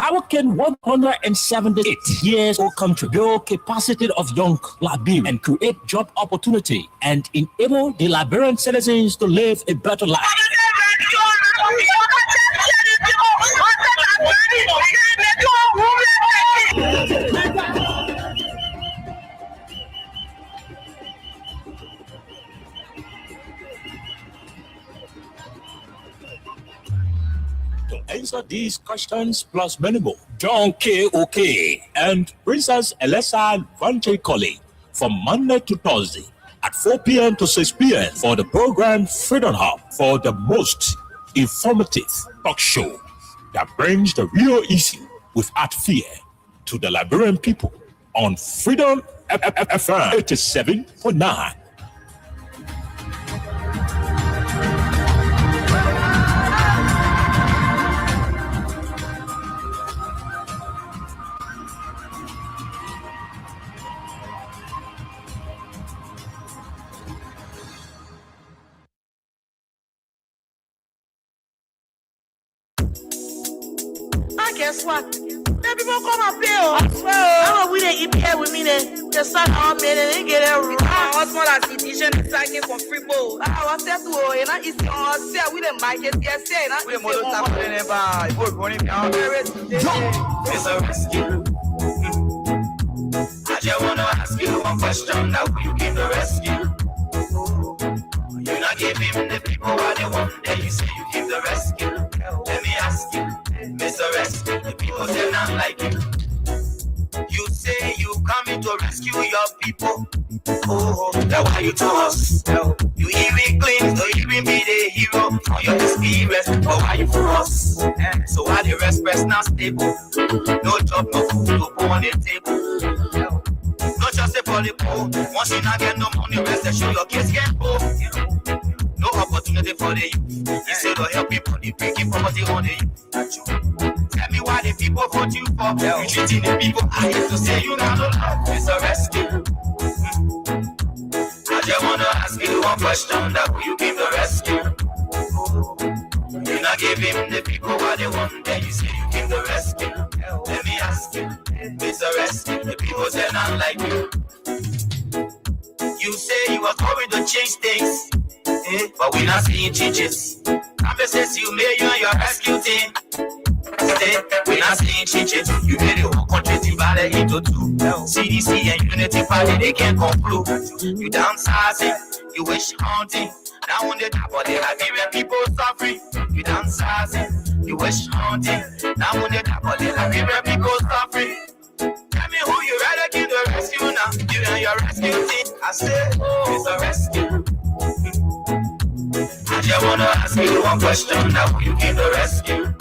awaken 178 years old country, build capacity of young Liberians, and create job opportunity, and enable the Liberian citizens to live a better life. To answer these questions plus many more, John K. OK and Princess Elessa Vanche Colley from Monday to Thursday at 4 p.m. to 6 p.m. for the program Freedom Hub, for the most informative talk show that brings the real issue without fear to the Liberian people on Freedom FM 87.9. Guess what? Then people come and pay. I swear. How we they eat here with me? They start our men and they get a what's more as edition taking from free bowl. I was said to you know it's on say we the market yes say na we mo tap never go running down it's a rescue. I just wanna ask you one question. Now will you give the rescue? You not give him the people what they want. Then you say you give the rescue. Let me ask you, Mr. Rescue, the people say not like you. You say you coming to rescue your people. Oh, that's why you to us. You even claim to even be the hero on your experience. But why you for us? So why the rest press not stable? No job, no food, no put on the table. Not just say for the poor. Once you not get no money, rest and show your kids get poor. No opportunity for the youth. Instead of helping people, the breaking poverty on the youth. Tell me why the people vote you for. You treating the people. I hate to say you not love. It's a rescue. I just wanna ask you one question. That will you give the rescue? You not give him the people what they want. Then you say you give the rescue. Let me ask you, it's a rescue. The people say not like you. You say you are going to change things. But we not seeing changes. Conversations you made you and your rescue team. We not seeing changes. You made the whole country divided into two. CDC and Unity Party, they can't conclude. You downsizing, you wish haunting. Now on the top of the Liberian people suffering. You downsizing, you wish haunting. Now on the top of the Liberian people suffering. Tell me who you rather give the rescue now. You and your rescue team. I say, it's a rescue. I just wanna ask you one question. Now will you give the rescue?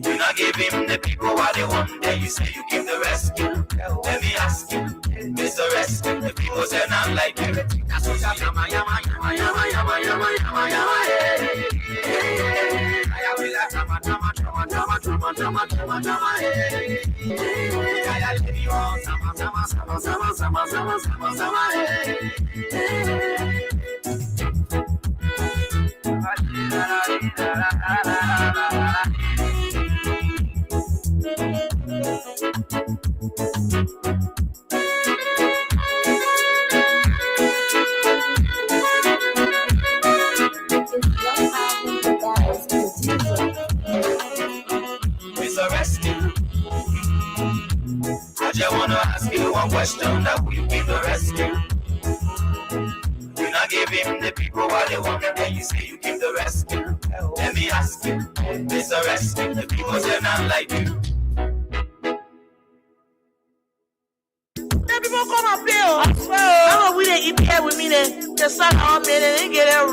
You not give him the people what they want. Then you say you give the rescue. Let me ask you, Mr. Rescue. The people say not like you. That's what yama yama yama yama yama yama yama yama. I will like yama yama yama yama yama yama yama yama. I give you all sama sama sama sama sama sama sama sama. Mr. Rescue, I just wanna ask you one question. That will you give the rescue? You not give him the people what they want, then you say you give the rescue. Let me ask you, Mr. Rescue, the people say not like you. Then people come and pay. I swear. How we they eat here with me? They start our men and they get a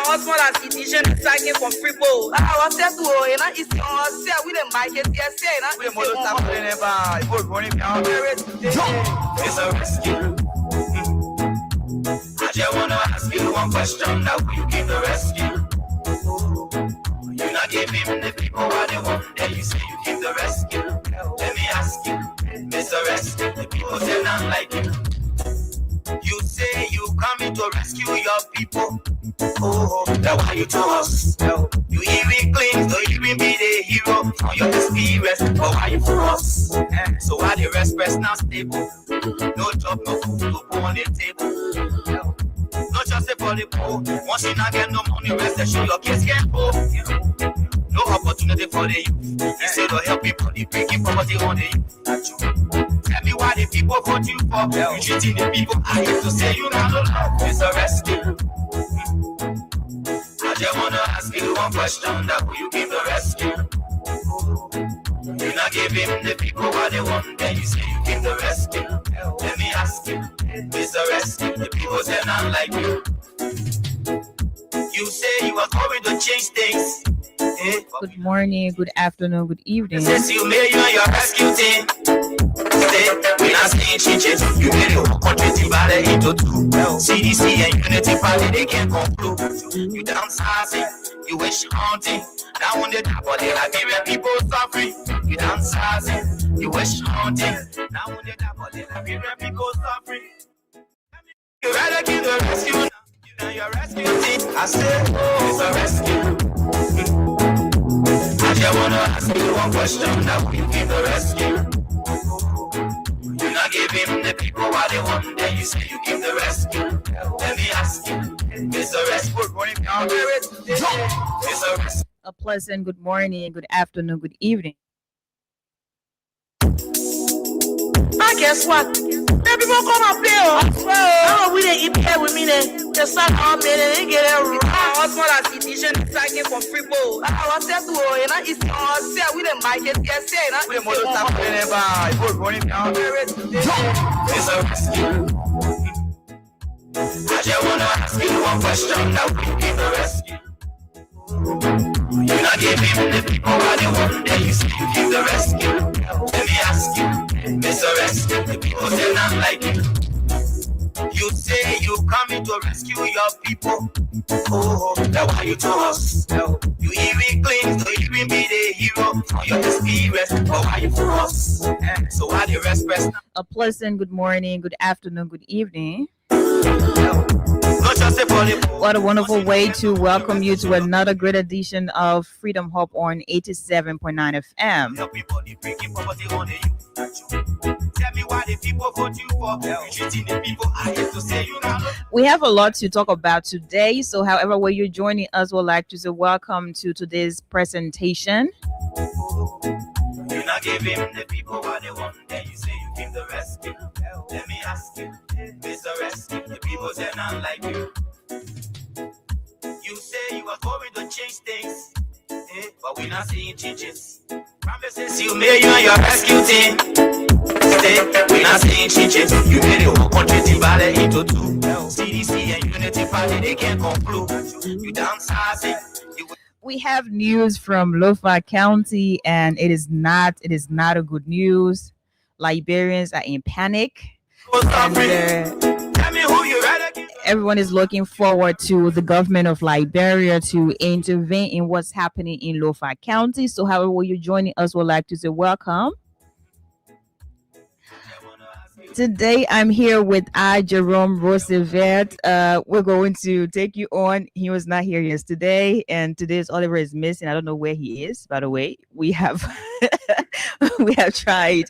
what's more as edition taking from free bowl. I was said to you know it's on say we the market yes say na we mo tap never go running down it's a rescue. I just wanna ask you one question. Now will you give the rescue? You not give him the people what they want. Then you say you give the rescue. Let me ask you, Mr. Rescue. The people say not like you. You say you coming to rescue your people. Oh, that's why you to us. You even claim to even be the hero on your your experience, but why you for us? So why the rest press now stable? No job, no food, no food on the table. Not just for the poor. Once you not get no money, rest and show your kids get poor. No opportunity for the youth. Instead of help people, they breaking poverty on the youth. Tell me why the people vote you for. You treating the people. I used to say you not love. It's a rescue. I just wanna ask you one question. That will you give the rescue? You not give him the people what they want. Then you say you give the rescue. Let me ask you, it's a rescue. The people say not like you. You say you are going to change things. Good morning, good afternoon, good evening. Since you made you and your rescue team. Say, we're not saying changes. You made the whole country divided into two. CDC and Unity Party, they can't conclude. You downsizing, you wish hunting. Now on the top of the Liberian people suffering. You downsizing, you wish hunting. Now on the top of the Liberian people suffering. You rather give the rescue than your rescue team. I said, oh, it's a rescue. I just wanna ask you one question. Now will you give the rescue? You not give him the people what they want. Then you say you give the rescue. Let me ask you, it's a rescue. It's a rescue. A pleasant good morning, good afternoon, good evening. I guess what? Then people come and play. Oh, we they eat here with me. They start all made and they get it wrong. What's more than situation tagging for free bowl? I was said to you know, it's say we the market. Yes, say that. We the model start playing by. It's running down. It's a rescue. I just wanna ask you one question. Now will you give the rescue? You not give him the people what they want. Then you say you give the rescue. Let me ask you, Mr. Rescue. The people say not like you. You say you coming to rescue your people. Oh, that's why you to us. You even claim to even be the hero for your experience. But why you for us? So why the rest press? A pleasant good morning, good afternoon, good evening. What a wonderful way to welcome you to another great edition of Freedom Hub on 87.9 FM. We have a lot to talk about today, so however way you're joining us, we'd like to say welcome to today's presentation. You not give him the people what they want, then you say you give the rescue. Let me ask you, Mr. Rescue, the people say not like you. You say you are going to change things, but we're not seeing changes. Promises you made you and your rescue team. Say, we're not seeing changes. You made the whole country divided into two. CDC and Unity Party, they can't conclude. You downsizing. We have news from Lofa County, and it is not a good news. Liberians are in panic, and everyone is looking forward to the government of Liberia to intervene in what's happening in Lofa County. So, however you're joining us, we'd like to say welcome. Today, I'm here with Jerome Roosevelt. We're going to take you on. He was not here yesterday, and today's Oliver is missing. I don't know where he is, by the way. We have we have tried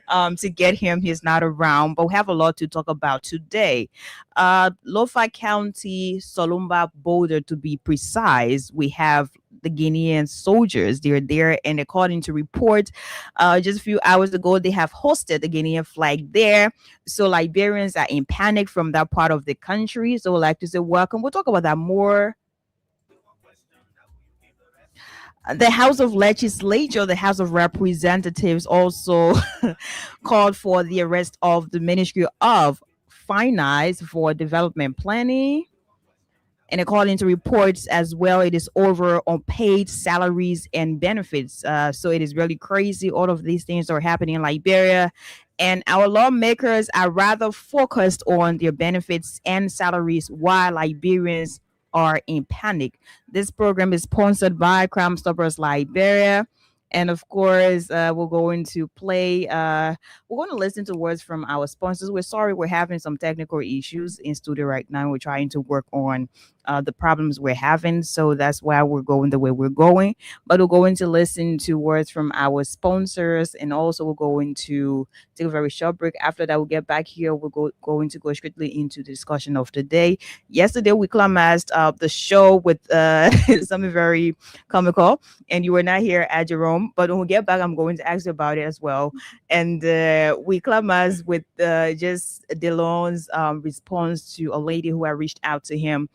to get him. He's not around, but we have a lot to talk about today. Lofa County, Solumba border, to be precise. We have the Guinean soldiers. They're there, and according to reports, just a few hours ago, they have hosted the Guinean flag there. So Liberians are in panic from that part of the country. So we'd like to say welcome. We'll talk about that more. The House of Legislature, the House of Representatives, also called for the arrest of the Ministry of Finance for Development Planning. And according to reports as well, it is over on paid salaries and benefits. So it is really crazy. All of these things are happening in Liberia. And our lawmakers are rather focused on their benefits and salaries while Liberians are in panic. This program is sponsored by Crime Stoppers Liberia. And of course, we're going to play, we're going to listen to words from our sponsors. We're sorry we're having some technical issues in studio right now. We're trying to work on the problems we're having. So that's why we're going the way we're going. But we're going to listen to words from our sponsors, and also we're going to take a very short break. After that, we'll get back here. We're going to go strictly into the discussion of the day. Yesterday, we climaxed the show with something very comical, and you were not here at Jerome. But when we get back, I'm going to ask you about it as well. And we climaxed with just DeLon's response to a lady who had reached out to him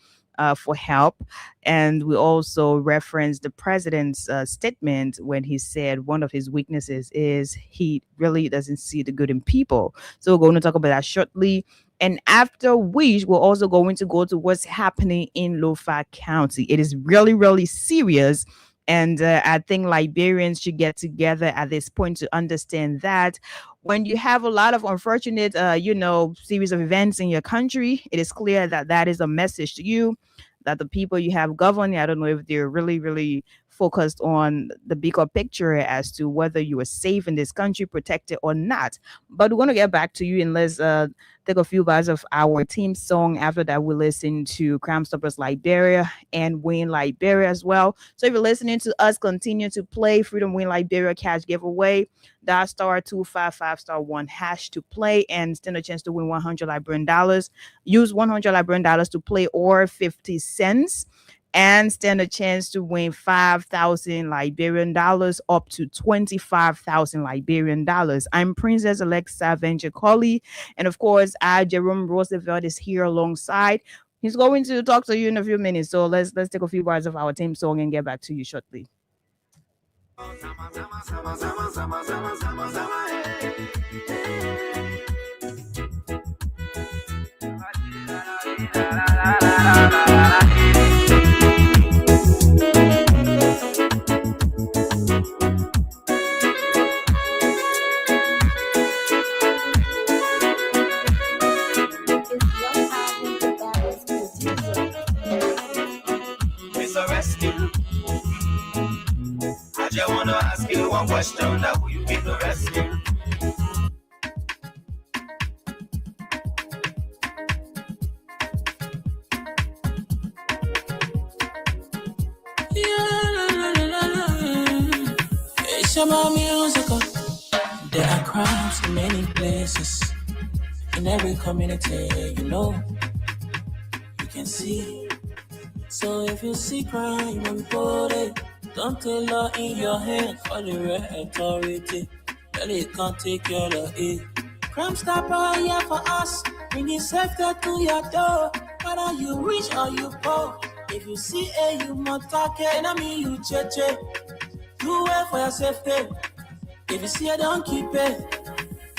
for help. And we also referenced the president's statement when he said one of his weaknesses is he really doesn't see the good in people. So we're going to talk about that shortly. And after which, we're also going to go to what's happening in Lofa County. It is really, really serious. And I think Liberians should get together at this point to understand that when you have a lot of unfortunate, series of events in your country, it is clear that that is a message to you, that the people you have governing, I don't know if they're really, really focused on the bigger picture as to whether you are safe in this country, protected or not. But we're going to get back to you, and let's take a few bars of our team song. After that, we'll listen to Crime Stoppers Liberia and Win Liberia as well. So if you're listening to us, continue to play Freedom Win Liberia cash giveaway. Dial *255*1# to play and stand a chance to win $100 Liberian dollars. Use $100 Liberian dollars to play, or 50 cents. And stand a chance to win 5,000 Liberian dollars up to 25,000 Liberian dollars. I'm Princess Alexa Venture-Colley, and of course, Jerome Roosevelt is here alongside. He's going to talk to you in a few minutes. So let's take a few bars of our team song and get back to you shortly. I just wanna ask you one question, that will you give the rescue? It's about music. There are crimes in many places, in every community, you can see. So if you see crime, report it. Don't take law in your hands for the right authority. Really can't take care of it. Crime Stopper here for us, bringing safety to your door. Whether you rich or you poor, if you see you must talk it. And I mean you cheche, do it for your safety. If you see don't keep it.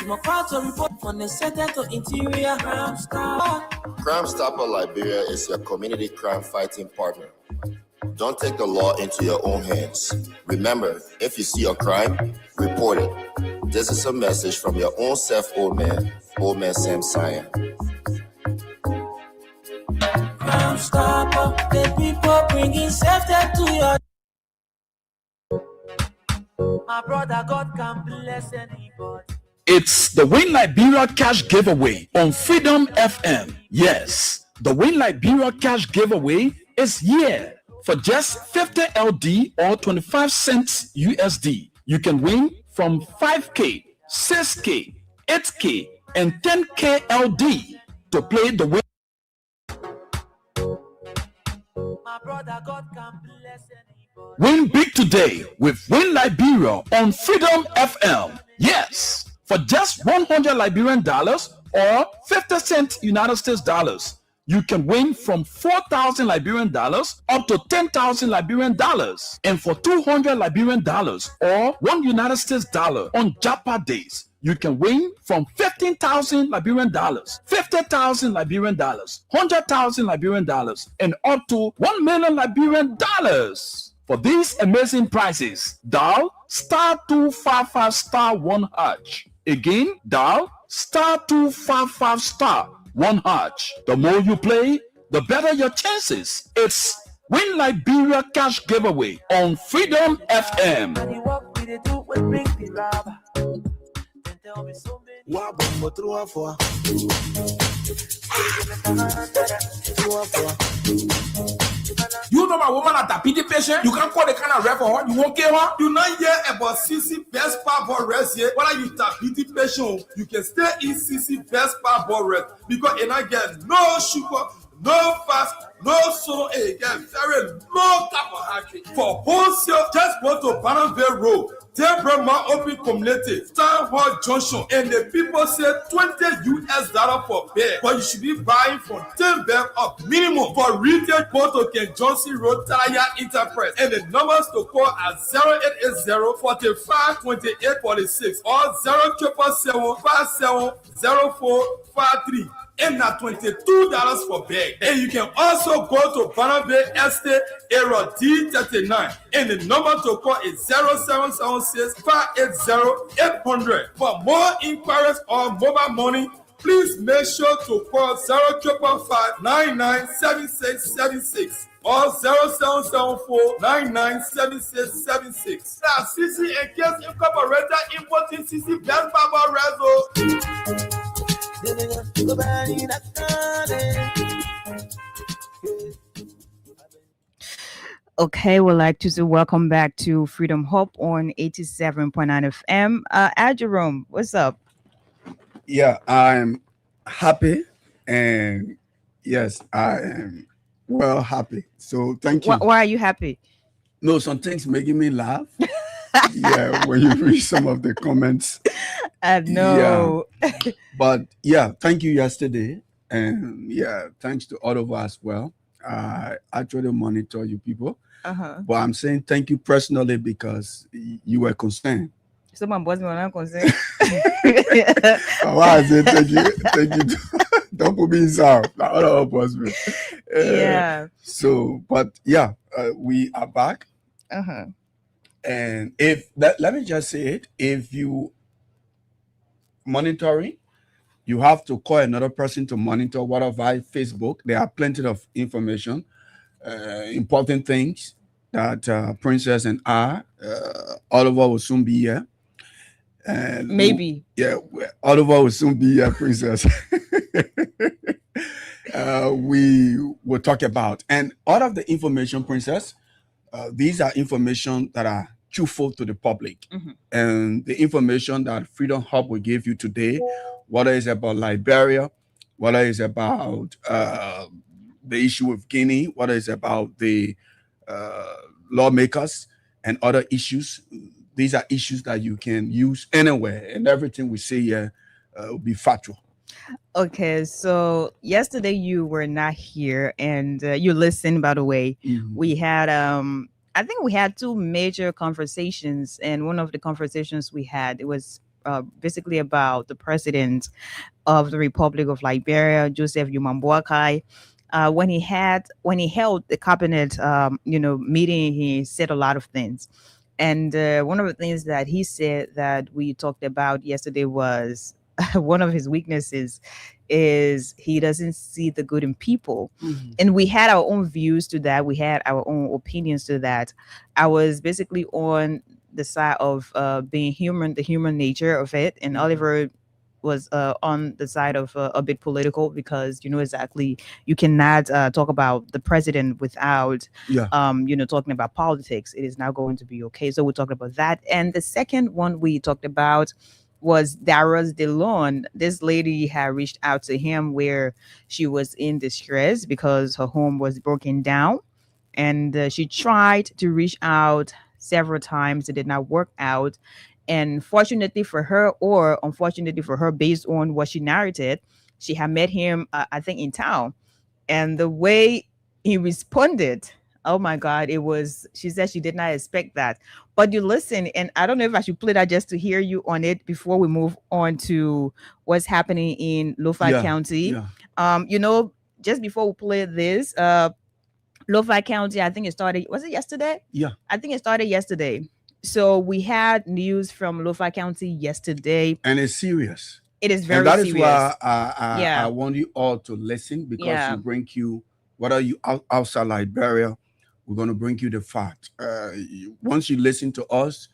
You must call to report from the center to interior. Crime Stopper. Crime Stopper Liberia is your community crime fighting partner. Don't take the law into your own hands. Remember, if you see a crime, report it. This is a message from your own self, old man Sam Cyan. Crime Stopper, the people bringing safety to your. My brother, God can bless anybody. It's the Win Liberia cash giveaway on Freedom FM. Yes, the Win Liberia cash giveaway is here. For just 50 LD or 25 cents USD, you can win from 5K, 6K, 8K, and 10K LD to play the win. My brother, God can bless anybody. Win big today with Win Liberia on Freedom FM. Yes, for just $100 Liberian dollars or 50 cents United States dollars. You can win from 4,000 Liberian dollars up to 10,000 Liberian dollars. And for 200 Liberian dollars or $1 United States dollar on Japa days, you can win from 15,000 Liberian dollars, 50,000 Liberian dollars, 100,000 Liberian dollars, and up to 1 million Liberian dollars. For these amazing prizes, dial *255*1#. Again, dial *255*1#. The more you play, the better your chances. It's Win Liberia cash giveaway on Freedom FM. And the work we do will bring the rubber. Then tell me so many. Wa bombo through a four. You know my woman at a pity patient? You can't call the kind of rep for her. You won't get her? You not hear about CC Best Power Rest here. Whether you diabetes patient, you can stay in CC Best Power Rest because you not get no sugar, no fast, no salt, and you get very low carbohydrate. For wholesale, just go to Bannerville Road. Temperament Open Community, Town Hall Junction, and the people say $20 for bag, but you should be buying from 10 bag up minimum. For retail, go to Ken Johnson Road, Tire Enterprise, and the numbers to call are 0880 45 28 46 or 0777 570453. And now $22 for bag. And you can also go to Bannerville Estate area D39. And the number to call is 0776 580 800. For more inquiries or mobile money, please make sure to call 0555 997676 or 0774 997676. Now, CC and Case Incorporated importing CC Best Barber Rezo. Okay, we'd like to say welcome back to Freedom Hope on 87.9 FM. Jerome, what's up? Yeah, I'm happy, and yes, I am well happy. So thank you. Why are you happy? No, some things making me laugh. Yeah, when you read some of the comments. I know. Yeah. But yeah, thank you yesterday. And yeah, thanks to all of us as well. I actually monitor you people. But I'm saying thank you personally because you were concerned. Someone boss me when I'm concerned. Why I say thank you? Thank you. Don't put me in sound. All of us. Yeah. So, but yeah, we are back. And if let me just say it, if you monitoring, you have to call another person to monitor whatever via Facebook. There are plenty of information, important things that Princess and I, Oliver will soon be here. And maybe. Oliver will soon be here, Princess. We will talk about. And all of the information, Princess, these are information that are truthful to the public. And the information that Freedom Hub will give you today, whether it's about Liberia, whether it's about the issue of Guinea, whether it's about the lawmakers and other issues, these are issues that you can use anywhere, and everything we say here will be factual. Okay, so yesterday you were not here, and you listened, by the way. We had I think we had two major conversations, and one of the conversations we had, it was basically about the president of the Republic of Liberia, Joseph Boakai. When he held the cabinet meeting, he said a lot of things. And one of the things that he said that we talked about yesterday was one of his weaknesses is he doesn't see the good in people. And we had our own views to that. We had our own opinions to that. I was basically on the side of being human, the human nature of it. And Oliver was on the side of a bit political, because exactly you cannot talk about the president without talking about politics. It is not going to be okay. So we're talking about that. And the second one we talked about was Dara's DeLon. This lady had reached out to him where she was in distress because her home was broken down, and she tried to reach out several times. It did not work out. And fortunately for her, or unfortunately for her, based on what she narrated, she had met him, I think, in town. And the way he responded, oh my God, she said she did not expect that. But you listen, and I don't know if I should play that just to hear you on it before we move on to what's happening in Lo-Fi County. Just before we play this, Lo-Fi County, I think it started, was it yesterday? Yeah. I think it started yesterday. So we had news from Lo-Fi County yesterday. And it's serious. It is very serious. And that is why I want you all to listen, because we bring you, whether you outside Liberia, we're going to bring you the fact. Once you listen to us,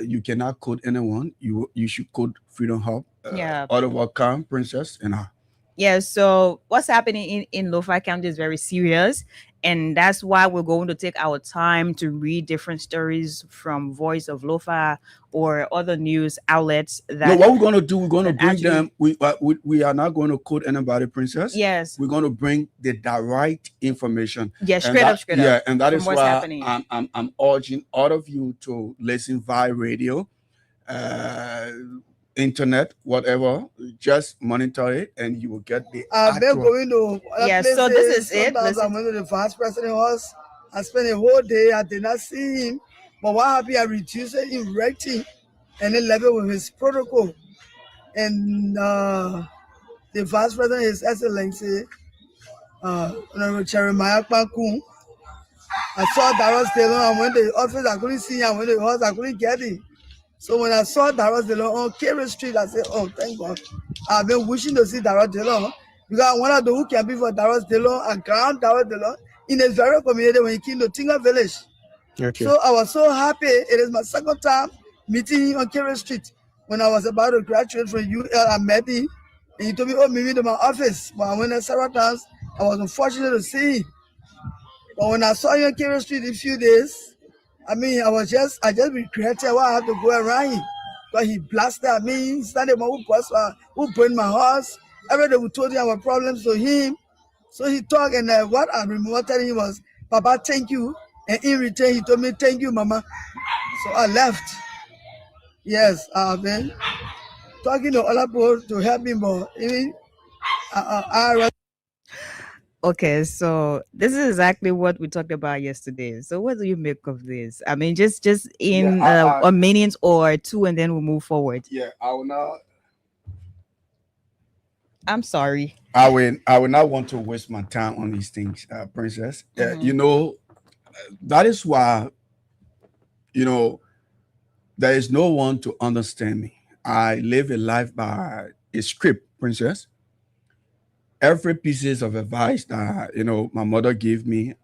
you cannot quote anyone. You should quote Freedom Hub. Yeah. out of our camp, Princess, and Yeah, so what's happening in Lo-Fi County is very serious. And that's why we're going to take our time to read different stories from Voice of Lo-Fi or other news outlets no, that what we're going to do, we're going to that bring actually- them. We are not going to quote anybody, Princess. Yes. We're going to bring the direct information. Yeah, And straight that- up, straight Yeah, up. and that from is what's why happening. I'm urging all of you to listen via radio, internet, whatever. Just monitor it, and you will get the I've been actual. going to other Yeah, places. so this is it. Sometimes I Listen. went to the vice president house. I spent a whole day. I did not see him. But what happened, I reduced it in writing and then left it with his protocol. And the vice president, His Excellency, Honorable Jeremiah Kpankun, I saw Daros Delon. I went to the office. I couldn't see him. I went to the house. I couldn't get him. So when I saw Daros Delon on Kerry Street, I said, oh, thank God. I've been wishing to see Daros Delon because I wanted to who can be for Daros Delon and ground Daros Delon in a very community when he came to Tinga Village. Okay. So I was so happy. It is my second time meeting him on Kerry Street. When I was about to graduate from UL, I met him and he told me, oh, meet me to my office. But I went there several times. I was unfortunate to see him. But when I saw him on Kerry Street in a few days, I just regretted why I had to go around him. Because he blasted at me. He started who burned my house. Everything we told him our problems to him. So he talked, and what I remember telling him was, Papa, thank you. And in return, he told me, thank you, Mama. So I left. Yes, I've been talking to other people to help me, but even I Okay, so this is exactly what we talked about yesterday. So what do you make of this? I mean, just in Yeah, a minute or two, and then we'll move forward. Yeah, I will not. I'm sorry. I will not want to waste my time on these things, Princess. Mhm. That is why, there is no one to understand me. I live a life by a script, Princess. Every pieces of advice that my mother gave me,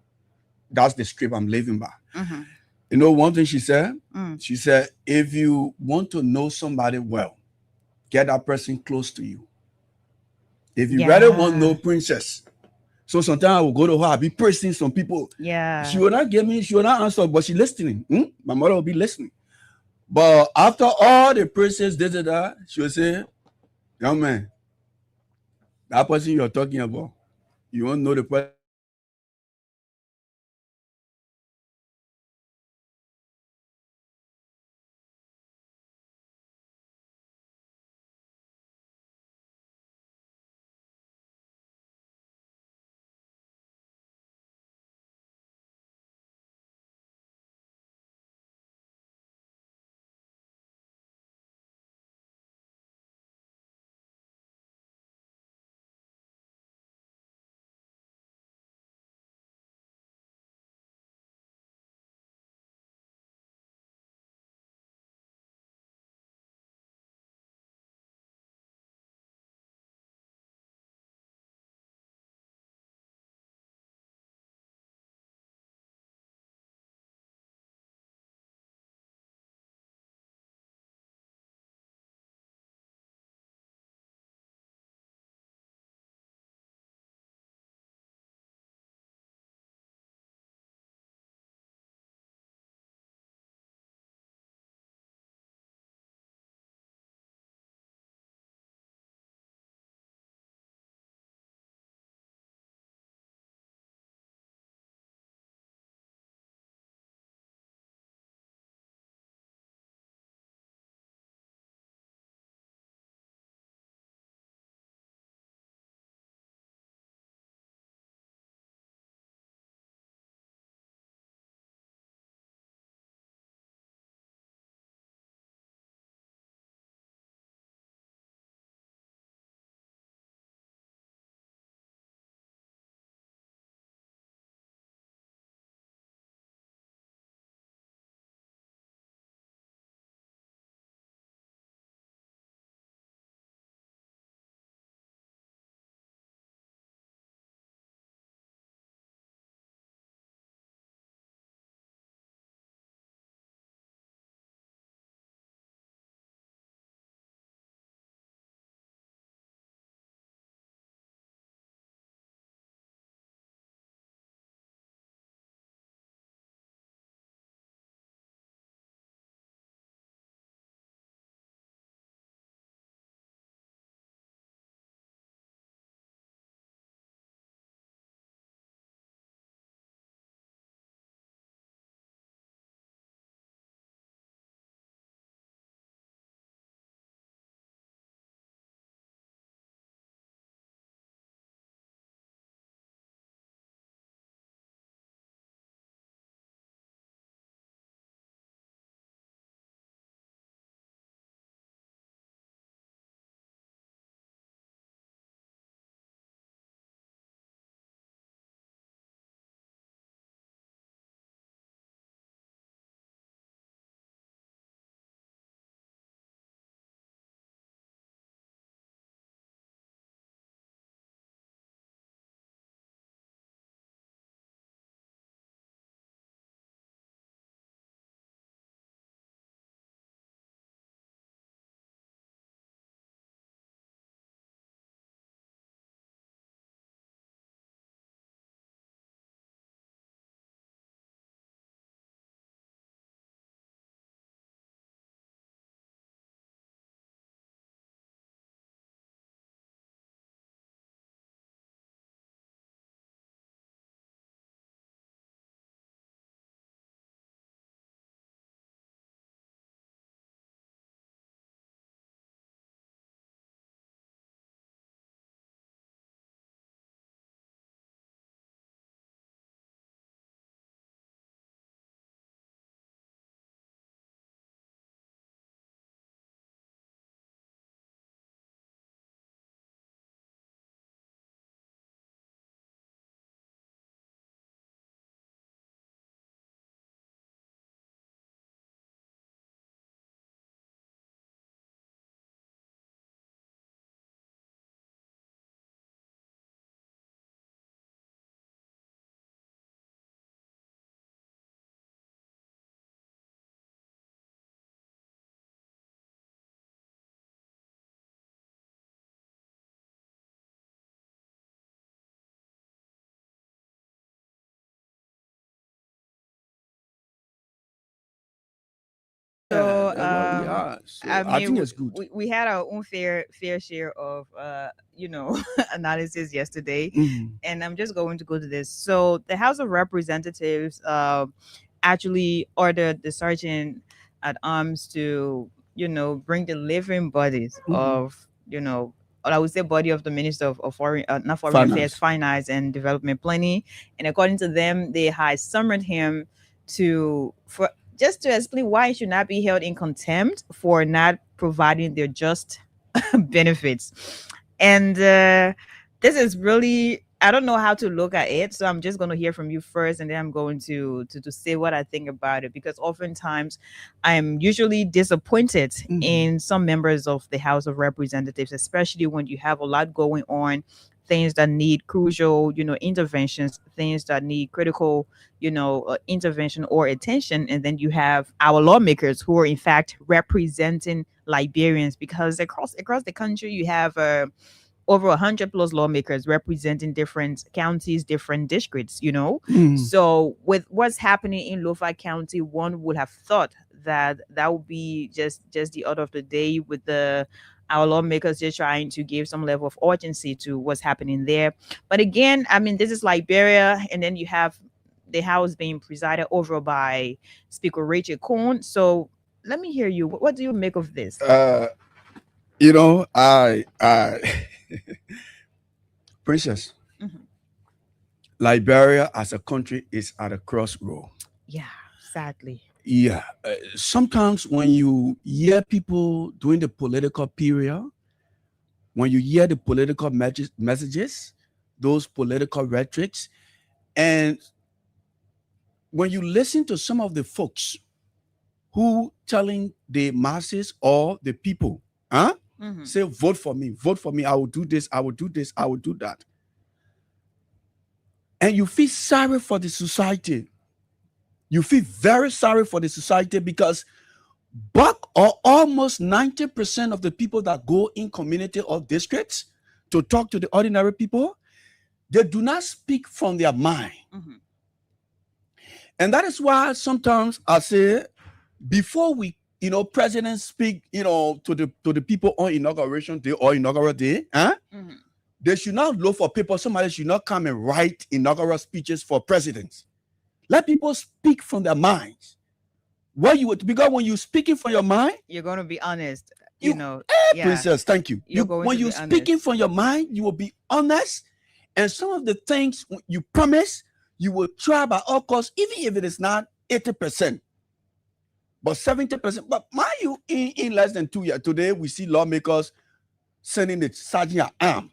that's the script I'm living by. Mhm. One thing she said, Mm. she said, if you want to know somebody well, get that person close to you. If you really want to know Princess, so sometimes I will go to her, I'll be praising some people. Yeah. She will not answer, but she listening. My mother will be listening. But after all the praises, she will say, young man, that person you're talking about, you won't know the person. So I think it's good. we had our own fair share of analysis yesterday, Mhm. and I'm just going to go to this. So the House of Representatives actually ordered the sergeant at arms to bring the living bodies Mhm. of or I would say body of the Minister of Foreign not Foreign Finance. Affairs, Finance and Development Planning, and according to them, they had summoned him just to explain why he should not be held in contempt for not providing their just benefits. And this is really, I don't know how to look at it, so I'm just going to hear from you first, and then I'm going to say what I think about it, because oftentimes I'm usually disappointed Mhm. in some members of the House of Representatives, especially when you have a lot going on, things that need crucial interventions, things that need critical intervention or attention, and then you have our lawmakers who are in fact representing Liberians, because across the country you have over 100 plus lawmakers representing different counties, different districts, Mhm. So with what's happening in Lofa County, one would have thought that would be just the order of the day, with our lawmakers just trying to give some level of urgency to what's happening there. But again, I mean, this is Liberia, and then you have the House being presided over by Speaker Rachel Cohn. So let me hear you. What do you make of this? I Princess, Mhm. Liberia as a country is at a crossroad. Yeah, sadly. Yeah. Sometimes when you hear people during the political period, when you hear the political messages, those political rhetorics, and when you listen to some of the folks who telling the masses or the people, Mhm. say, vote for me, I will do this, I will do this, I will do that. And you feel sorry for the society. You feel very sorry for the society, because almost 90% of the people that go in community or districts to talk to the ordinary people, they do not speak from their mind. Mhm. And that is why sometimes I say, before we, presidents speak, to the people on inauguration day or inaugural day, Mhm. they should not look for people. Somebody should not come and write inaugural speeches for presidents. Let people speak from their minds. Because when you're speaking from your mind, You're going to be honest, yeah. Princess, thank you. When you're speaking from your mind, you will be honest, and some of the things you promise, you will try by all costs, even if it is not 80%, but 70%. But mind you, in less than 2 years, today we see lawmakers sending the sergeant at arm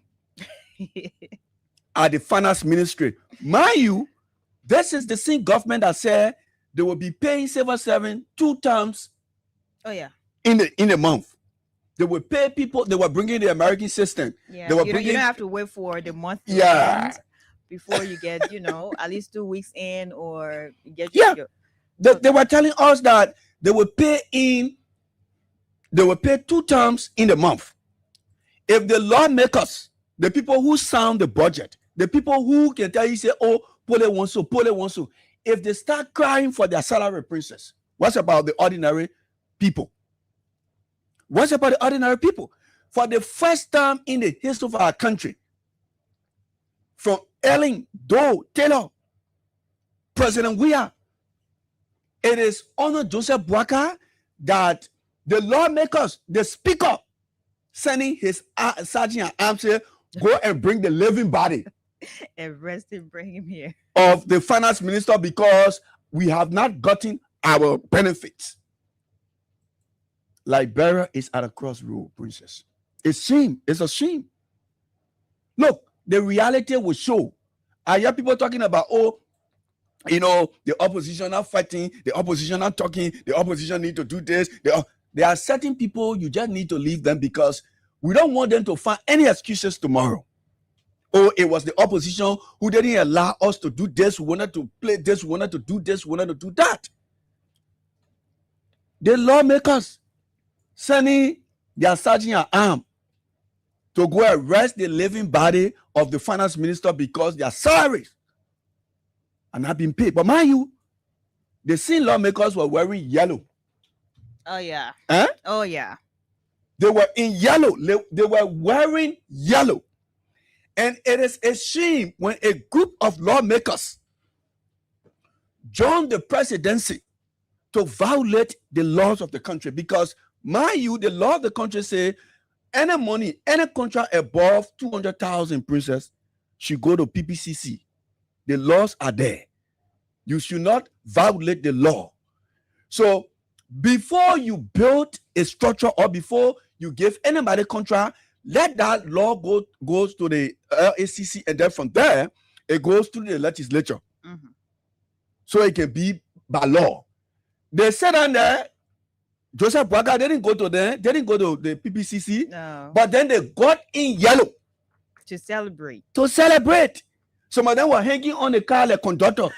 at the finance ministry. Mind you, this is the same government that said they will be paying civil servant 2 times Oh yeah. in a month. They will pay people. They were bringing the American system. Yeah. They were You don't bringing. have to wait for the month to Yeah. end before you get, at least 2 weeks in, or you get Yeah. your They were telling us that they will pay 2 times in the month. If the lawmakers, the people who sound the budget, the people who can tell you, say, oh, Pole wants so, if they start crying for their salary, Princess, what's about the ordinary people? What's about the ordinary people? For the first time in the history of our country, from Ellen, Doe, Taylor, President Weah, it is Honor Joseph Boakai that the lawmakers, the speaker, sending his sergeant at arms, say, go and bring the living body arrest him, bring him here. of the finance minister, because we have not gotten our benefits. Liberia is at a crossroad, Princess. It's shame. It's a shame. Look, the reality will show. I hear people talking about, the opposition are fighting, the opposition are talking, the opposition need to do this. There are certain people you just need to leave them, because we don't want them to find any excuses tomorrow. Oh, it was the opposition who didn't allow us to do this, we wanted to play this, we wanted to do this, we wanted to do that. The lawmakers sending their sergeant at arm to go arrest the living body of the finance minister because their salaries are not being paid. But mind you, the same lawmakers were wearing yellow. Oh yeah. Huh? Oh yeah. They were in yellow. They were wearing yellow. And it is a shame when a group of lawmakers join the presidency to violate the laws of the country. Because, mind you, the law of the country say any money, any contract above 200,000, princess, should go to PPCC. The laws are there. You should not violate the law. So before you build a structure or before you give anybody contract, let that law goes to the LACC, and then from there it goes to the legislature. Mm-hmm. So it can be by law. They said on there, Joseph Boakai didn't go to them, they didn't go to the PPCC, No. but then they got in yellow To celebrate. Some of them were hanging on the car like conductor.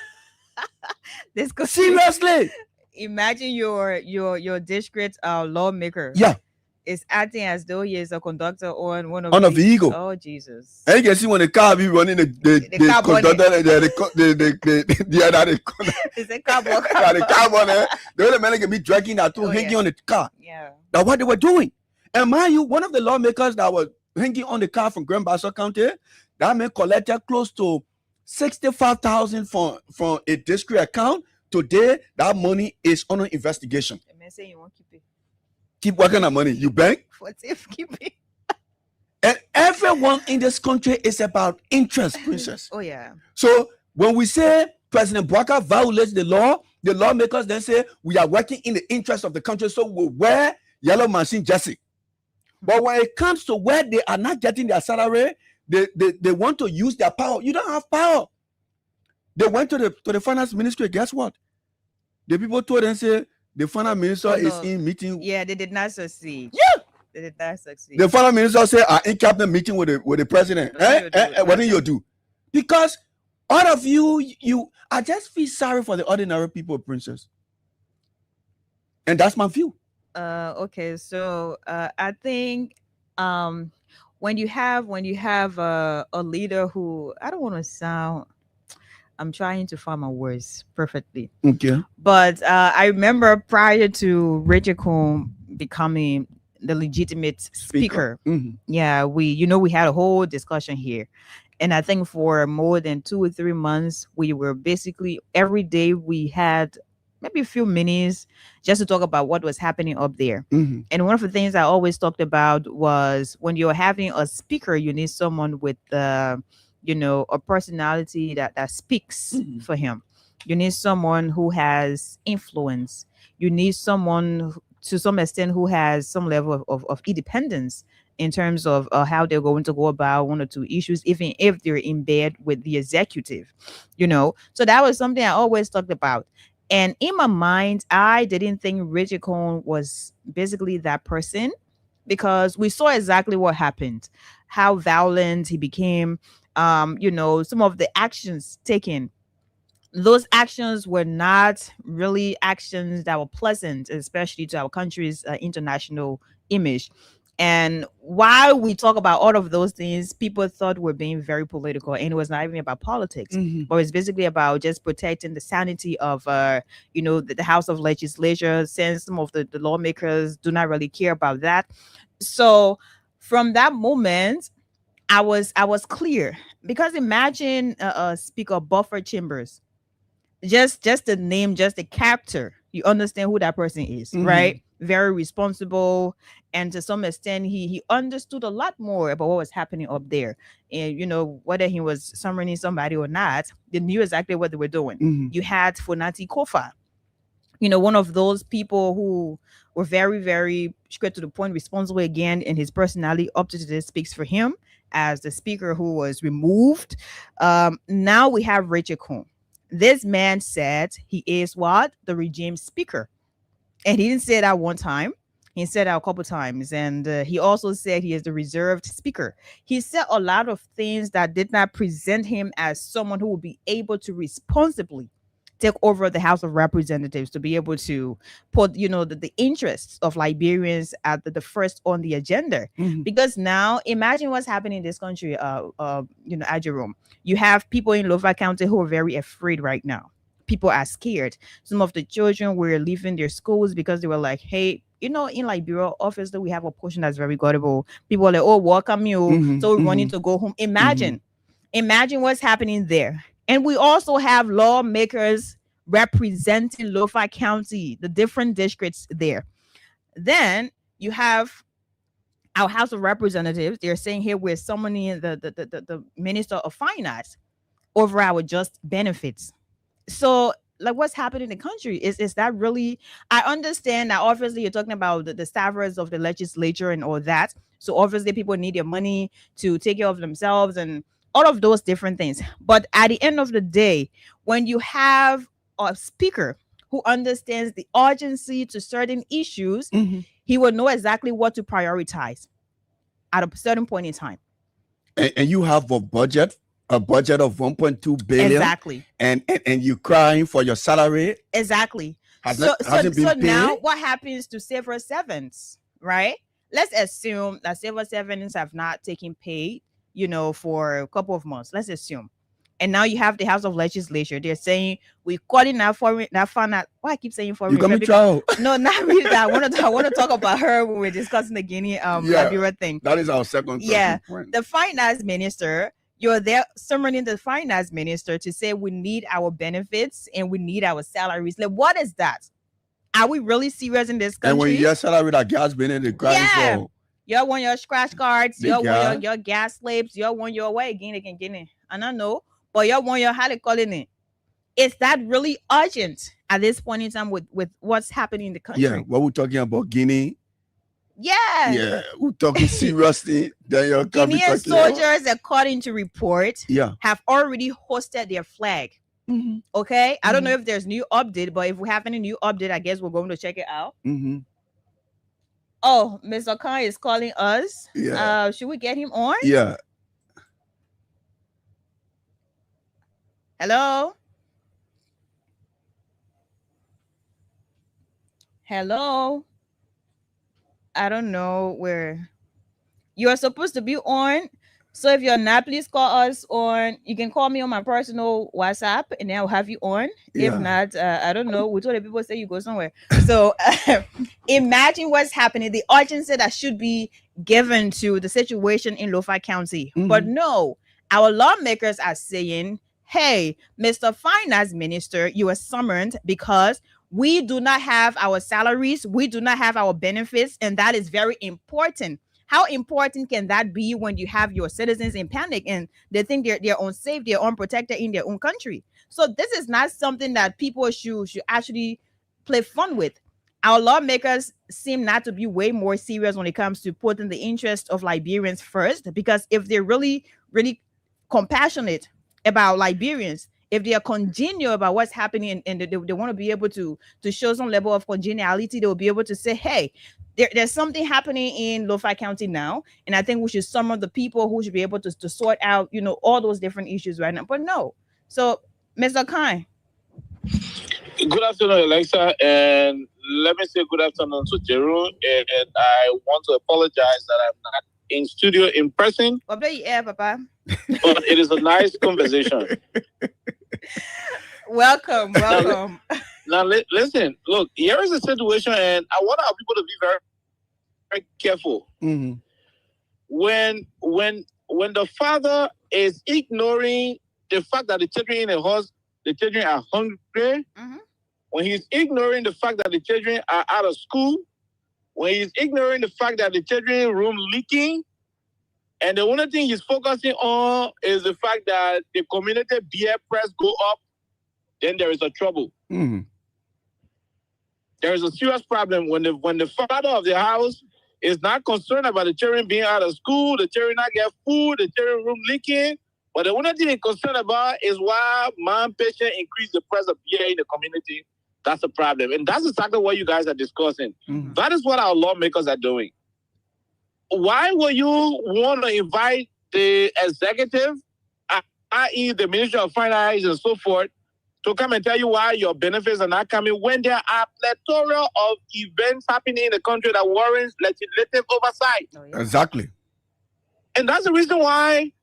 This could Seriously. imagine your district lawmaker. Yeah. Is acting as though he is a conductor on one of On a these- vehicle. Oh Jesus. And you can see when the car be running, the car conductor, the other It's a cowboy. the car runner, the other man can be dragging that too, Oh, hanging yeah. on the car. Yeah. That's what they were doing. And mind you, one of the lawmakers that was hanging on the car from Grand Bassa County, that man collected close to 65,000 from a district account. Today, that money is under investigation. The man say you won't keep it. Keep working that money. You bank. For safe keep it. And everyone in this country is about interest, princess. Oh yeah. So when we say President Boakai violates the law, the lawmakers then say we are working in the interest of the country, so we wear yellow machine jersey. But when it comes to where they are not getting their salary, they want to use their power. You don't have power. They went to the finance ministry. Guess what? The people told them, say the finance minister is in meeting. Yeah, they did not succeed. Yeah. They did not succeed. The finance minister say are in cabinet meeting with the president. What do you do? Because all of you, I just feel sorry for the ordinary people, princess. And that's my view. Okay, so I think when you have a leader who, I don't want to sound, I'm trying to find my words perfectly, Okay. but I remember prior to Richard Combs becoming the legitimate speaker, Mhm. yeah, we had a whole discussion here, and I think for more than 2 or 3 months we were basically every day we had maybe a few minutes just to talk about what was happening up there. Mhm. And one of the things I always talked about was when you're having a speaker, you need someone with a personality that speaks Mhm. for him. You need someone who has influence. You need someone to some extent who has some level of independence in terms of how they're going to go about one or two issues, even if they're in bed with the executive, So that was something I always talked about. And in my mind, I didn't think Richard Combs was basically that person, because we saw exactly what happened, how violent he became, some of the actions taken. Those actions were not really actions that were pleasant, especially to our country's international image. And while we talk about all of those things, people thought we're being very political, and it was not even about politics, Mhm. but it's basically about just protecting the sanity of, the House of Legislature, since some of the lawmakers do not really care about that. So from that moment, I was clear, because imagine Speaker Buford Chambers, just the name, just the character, you understand who that person is, Mhm. right? Very responsible, and to some extent he understood a lot more about what was happening up there. And whether he was summoning somebody or not, they knew exactly what they were doing. Mhm. You had Fonati Kofa, one of those people who were very, very straight to the point, responsible again, and his personality up to today speaks for him as the speaker who was removed. Now we have Richard Combs. This man said he is what? The regime speaker. And he didn't say that one time. He said that a couple times. And he also said he is the reserved speaker. He said a lot of things that did not present him as someone who would be able to responsibly take over the House of Representatives, to be able to put, the interests of Liberians at the first on the agenda. Mhm. Because now, imagine what's happening in this country, Jerome. You have people in Louva County who are very afraid right now. people are scared. Some of the children were leaving their schools because they were like, hey, in Liberia, obviously we have a portion that's very gullible. People are like, oh, welcome you. Mhm, So we're wanting mhm. to go home. Imagine what's happening there. And we also have lawmakers representing Lo-Fi County, the different districts there. Then you have our House of Representatives. They're saying here we're summoning the Minister of Finance over our just benefits. So, like, what's happening in the country? Is that really? I understand that obviously you're talking about the staffers of the legislature and all that. So obviously people need their money to take care of themselves and all of those different things. But at the end of the day, when you have a speaker who understands the urgency to certain issues, Mhm. he will know exactly what to prioritize at a certain point in time. And you have a budget of 1.2 billion, Exactly. and you crying for your salary. Exactly. Hasn't been So paid. now what happens to civil servants, right? Let's assume that civil servants have not taken pay, for a couple of months. Let's assume. And now you have the House of Legislature. They're saying we're calling that fund out. Why I keep saying foreign? You coming trial? No, not really that. I want to talk about her when we're discussing the Guinea Liberia thing. That is our second point. The finance minister, you're there summoning the finance minister to say we need our benefits and we need our salaries. Like, what is that? Are we really serious in this country? And when your salary that gas been in the crying for. You want your scratch cards, you Big guy. want your gas slips, you want your way again. And I know, but you want your how they calling it. Is that really urgent at this point in time with what's happening in the country? Yeah, what we're talking about Guinea. Yeah. Yeah, we're talking seriously. Then you're coming Guinean soldiers, according to report, have already hosted their flag. Mm-hmm. Okay, I don't know if there's new update, but if we have any new update, I guess we're going to check it out. Mm-hmm. Oh, Mr. Khan is calling us. Yeah. Should we get him on? Yeah. Hello. Hello. I don't know where you are supposed to be on. So if you're not, please call us on. You can call me on my personal WhatsApp, and then I'll have you on. Yeah. If not, I don't know. We told the people say you go somewhere. So imagine what's happening. The urgency that should be given to the situation in Lo-Fi County, but no, our lawmakers are saying, "Hey, Mr. Finance Minister, you are summoned because we do not have our salaries, we do not have our benefits, and that is very important." How important can that be when you have your citizens in panic and they think they're unsafe, they're unprotected in their own country? So this is not something that people should actually play fun with. Our lawmakers seem not to be way more serious when it comes to putting the interest of Liberians first, because if they're really, really compassionate about Liberians, if they are congenial about what's happening and they want to be able to show some level of congeniality, they will be able to say, hey, there's something happening in Lo-Fi County now, and I think we should summon the people who should be able to sort out, all those different issues right now. But no. So, Mr. Khan. Good afternoon, Alexa, and let me say good afternoon to Jeroen. And I want to apologize that I'm not in studio in person. Papa. But it is a nice conversation. Welcome. Now, listen, look, here is the situation, and I want our people to be very, very careful. Mm-hmm. When the father is ignoring the fact that the children in the house, the children are hungry, when he's ignoring the fact that the children are out of school, when he's ignoring the fact that the children room leaking, and the only thing he's focusing on is the fact that the community beer price go up, then there is a trouble. Mm-hmm. There is a serious problem when the father of the house is not concerned about the children being out of school, the children not get food, the children room leaking. But the only thing he's concerned about is why mom patient increase the price of beer in the community. That's a problem. And that's exactly what you guys are discussing. Mm-hmm. That is what our lawmakers are doing. Why will you want to invite the executive, i.e. the Ministry of Finance and so forth, to come and tell you why your benefits are not coming when there are plethora of events happening in the country that warrants legislative oversight? Oh, yeah. Exactly. And that's the reason why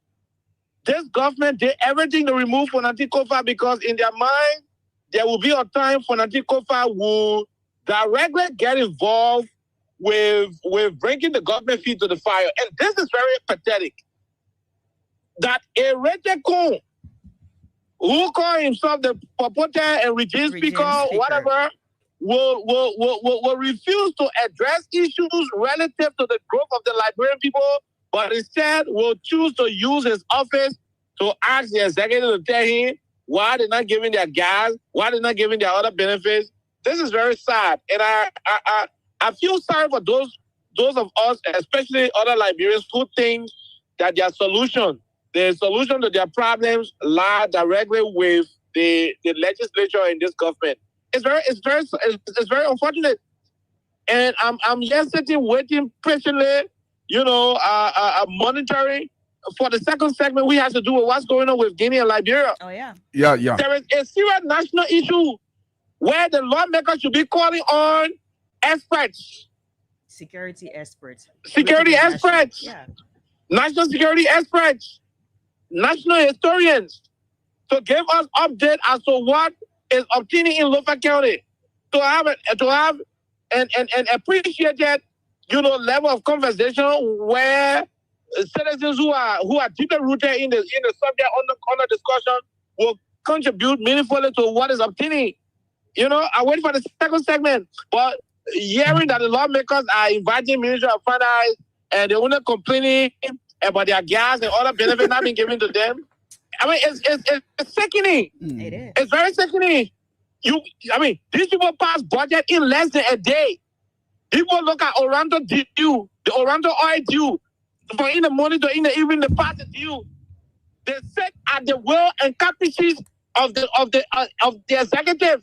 this government did everything to remove Fonanti Kofa, because in their mind, there will be a time for Kofa will directly get involved with bringing the government feet to the fire. And this is very pathetic. That a Rete Kun, who call himself the purported and regime speaker, whatever, will refuse to address issues relative to the growth of the Liberian people, but instead will choose to use his office to ask the executive to tell him why they're not giving their gas, why they're not giving their other benefits. This is very sad. And I feel sorry for those of us, especially other Liberians, who think that the solution to their problems lie directly with the legislature in this government. It's very unfortunate. And I'm just sitting waiting patiently, monitoring. For the second segment, we have to do with what's going on with Guinea and Liberia. Oh, yeah. Yeah. There is a serious national issue where the lawmakers should be calling on experts. Security experts. Yeah. National security experts. National historians. To give us update as to what is obtaining in Lofa County. To have an appreciated, level of conversation where citizens who are deeply rooted in the subject under discussion will contribute meaningfully to what is obtaining. I wait for the second segment, but hearing that the lawmakers are inviting Ministry of Finance and they're only complaining about their gas and other benefits not being given to them. I mean, it's sickening. It is. It's very sickening. These people pass budget in less than a day. People look at Oranto due, the Oranto oil due, for in the morning to in the evening the pass is due. They sit at the will and caprices of the executive.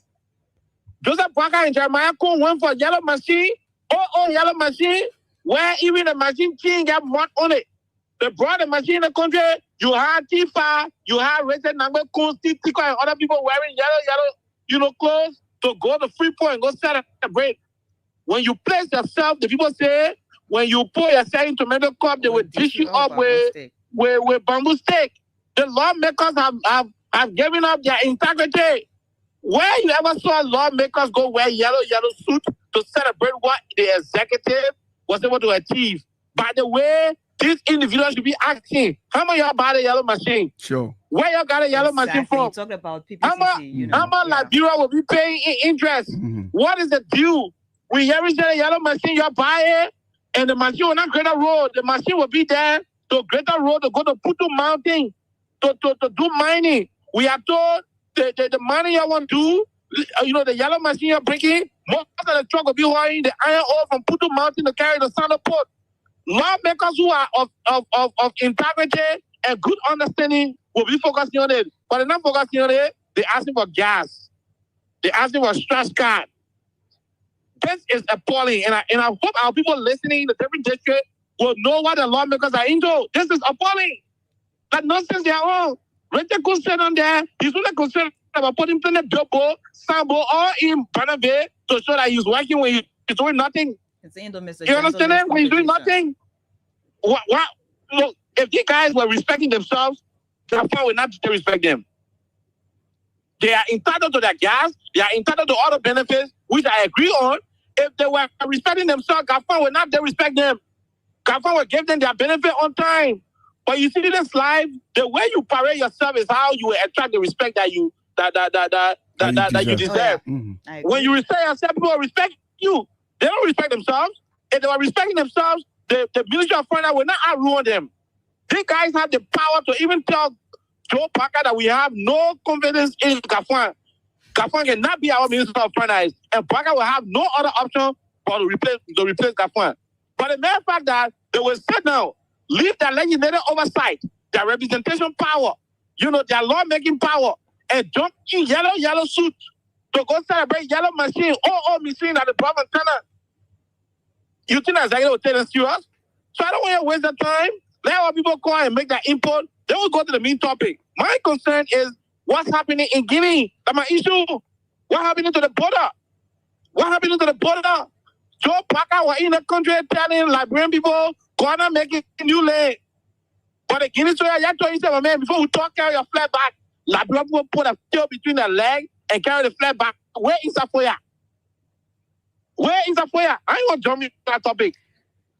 Joseph Parker and Jeremiah Cohn went for yellow machine, yellow machine, where even the machine team got marked on it. They brought the machine in the country. You had Tifa, you had Richard Nangbe Coons, Tico, and other people wearing yellow, clothes to go to Freeport and go celebrate. When you place yourself, the people say, when you pour yourself into tomato cup, they will dish you up with bamboo stick. The lawmakers have given up their integrity. Where you ever saw lawmakers go wear yellow suit to celebrate what the executive was able to achieve? By the way, these individuals should be asking, how much y'all buy the yellow machine? Sure. Where y'all got a yellow machine from? Talk about PPCC, how much Liberia will be paying in interest? Mm-hmm. What is the deal? We hearing say a yellow machine, y'all buy it, and the machine will not create a road. The machine will be there to create a road to go to Putu Mountain to do mining. We are told the money you want to do, the yellow machine you're bringing, most of the truck will be hauling the iron ore from Putu Mountain to carry the Sando Port. Lawmakers who are of integrity and good understanding will be focusing on it. But they're not focusing on it, they're asking for gas. They're asking for stress card. This is appalling. And I hope our people listening in the different districts will know what the lawmakers are into. This is appalling. That nonsense they are on. Richard Kun said on there, he's only concerned about putting in the billboard, Sambo, or in Barnaby to show that he's working when he's doing nothing. You understand that? When he's doing nothing? What? Look, if these guys were respecting themselves, Japan will not respect them. They are entitled to their gas. They are entitled to other benefits, which I agree on. If they were respecting themselves, Japan will not respect them. Japan will give them their benefit on time. But you see this life, the way you parade yourself is how you will attract the respect that you deserve. Mm-hmm. When you respect yourself, people will respect you. They don't respect themselves. If they were respecting themselves, the Ministry of Finance will not outruin them. These guys have the power to even tell Joe Parker that we have no confidence in Gafan. Gafan cannot be our Minister of Finance, and Parker will have no other option but to replace Gafan. But the mere fact that they will sit down, leave their legislative oversight, their representation power, their lawmaking power, and jump in yellow suit to go celebrate yellow machine, machine at the province center. You think that's going to take us serious? So I don't want to waste the time. Let our people call and make that input. Then we'll go to the main topic. My concern is what's happening in Guinea. That's my issue. What happening to the border? What happening to the border? Joe Parker was in the country telling Liberian people, Ghana making a new lane. But the Guinea soldier, you told yourself, man, before we talk, carry your flag back. Liberia will put a tail between their leg and carry the flag back. Where is Afoya? Where is Afoya? I ain't gonna jump in that topic.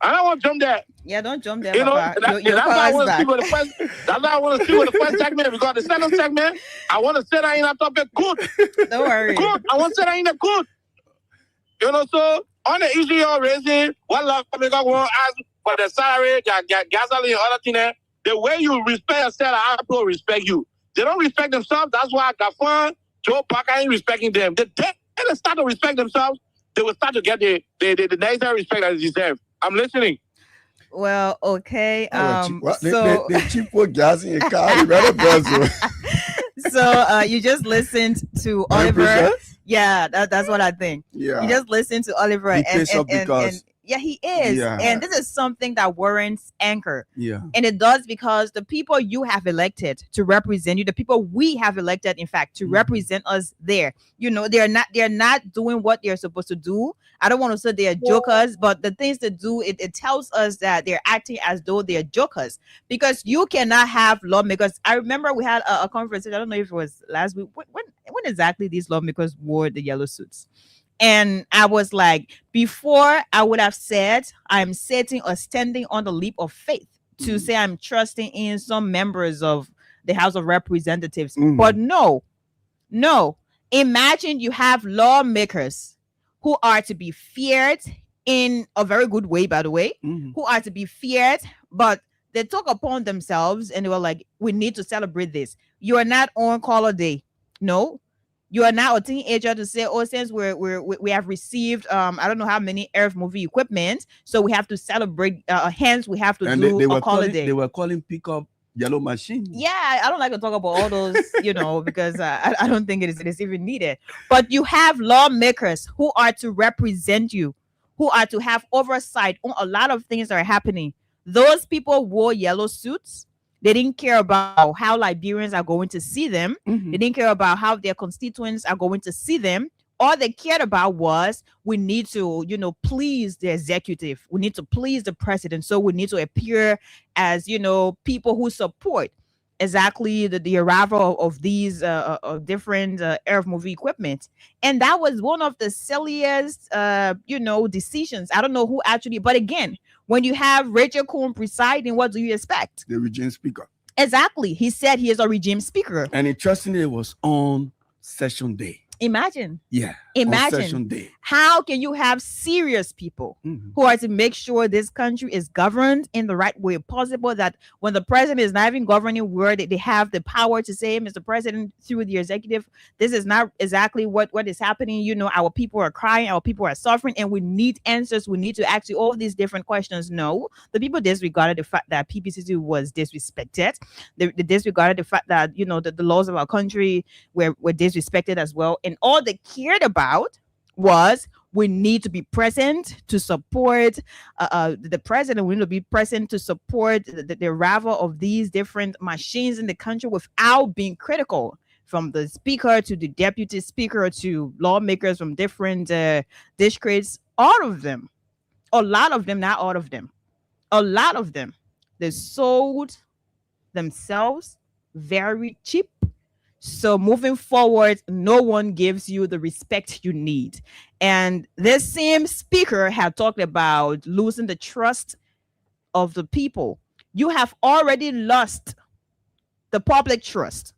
I don't want to jump there. Yeah, don't jump there. You know, Papa. that's why I want to speak with the first. That's why I want to speak with the first segment, because the second segment, I want to say that in that topic good. Don't worry. Good. I want to say that in the good. You know, so on the issue you're raising, what love maker want to ask for the salary, gasoline, other thing there. The way you respect yourself, how people respect you. They don't respect themselves. That's why Gafan, Joe Parker ain't respecting them. They start to respect themselves. They will start to get the necessary respect that they deserve. I'm listening. Well, okay. So the cheap gas in your car, so you just listened to Oliver. Yeah, that's what I think. Yeah, you just listened to Oliver, and yeah, he is. Yeah. And this is something that warrants anger. Yeah. And it does, because the people you have elected to represent you, the people we have elected, in fact, to represent us there, you know, they're not doing what they're supposed to do. I don't want to say they're jokers, but the things they do, it tells us that they're acting as though they're jokers, because you cannot have lawmakers. I remember we had a conference, I don't know if it was last week, when exactly these lawmakers wore the yellow suits. And I was like, before I would have said I'm sitting or standing on the leap of faith to say I'm trusting in some members of the House of Representatives. But no. Imagine you have lawmakers who are to be feared in a very good way, by the way, who are to be feared, but they took upon themselves and they were like, we need to celebrate this. You are not on color day. No. You are now a teenager to say, oh, since we have received I don't know how many Earth movie equipment, so we have to celebrate. Hence, we have to do a holiday. They were calling pickup yellow machine. Yeah, I don't like to talk about all those, you know, because I don't think it is even needed. But you have lawmakers who are to represent you, who are to have oversight on a lot of things that are happening. Those people wore yellow suits. They didn't care about how Liberians are going to see them. They didn't care about how their constituents are going to see them. All they cared about was, we need to, you know, please the executive. We need to please the president. So we need to appear as, you know, people who support exactly the arrival of these different Arab movie equipment. And that was one of the silliest, you know, decisions. I don't know who actually, but again, when you have Rachel Coon presiding, what do you expect? The regime speaker. Exactly. He said he is a regime speaker. And interestingly, it was on session day. Imagine. Yeah. Imagine. On session day. How can you have serious people who are to make sure this country is governed in the right way possible, that when the president is not even governing where they have the power to say, Mr. President, through the executive, this is not exactly what is happening. You know, our people are crying, our people are suffering, and we need answers. We need to ask you all these different questions. No, the people disregarded the fact that PPCC was disrespected. They disregarded the fact that, you know, that the laws of our country were disrespected as well. And all they cared about was, we need to be present to support the president. We need to be present to support the arrival of these different machines in the country without being critical, from the speaker to the deputy speaker to lawmakers from different districts. All of them, a lot of them, not all of them, a lot of them, they sold themselves very cheap. So moving forward, no one gives you the respect you need. And this same speaker had talked about losing the trust of the people. You have already lost the public trust,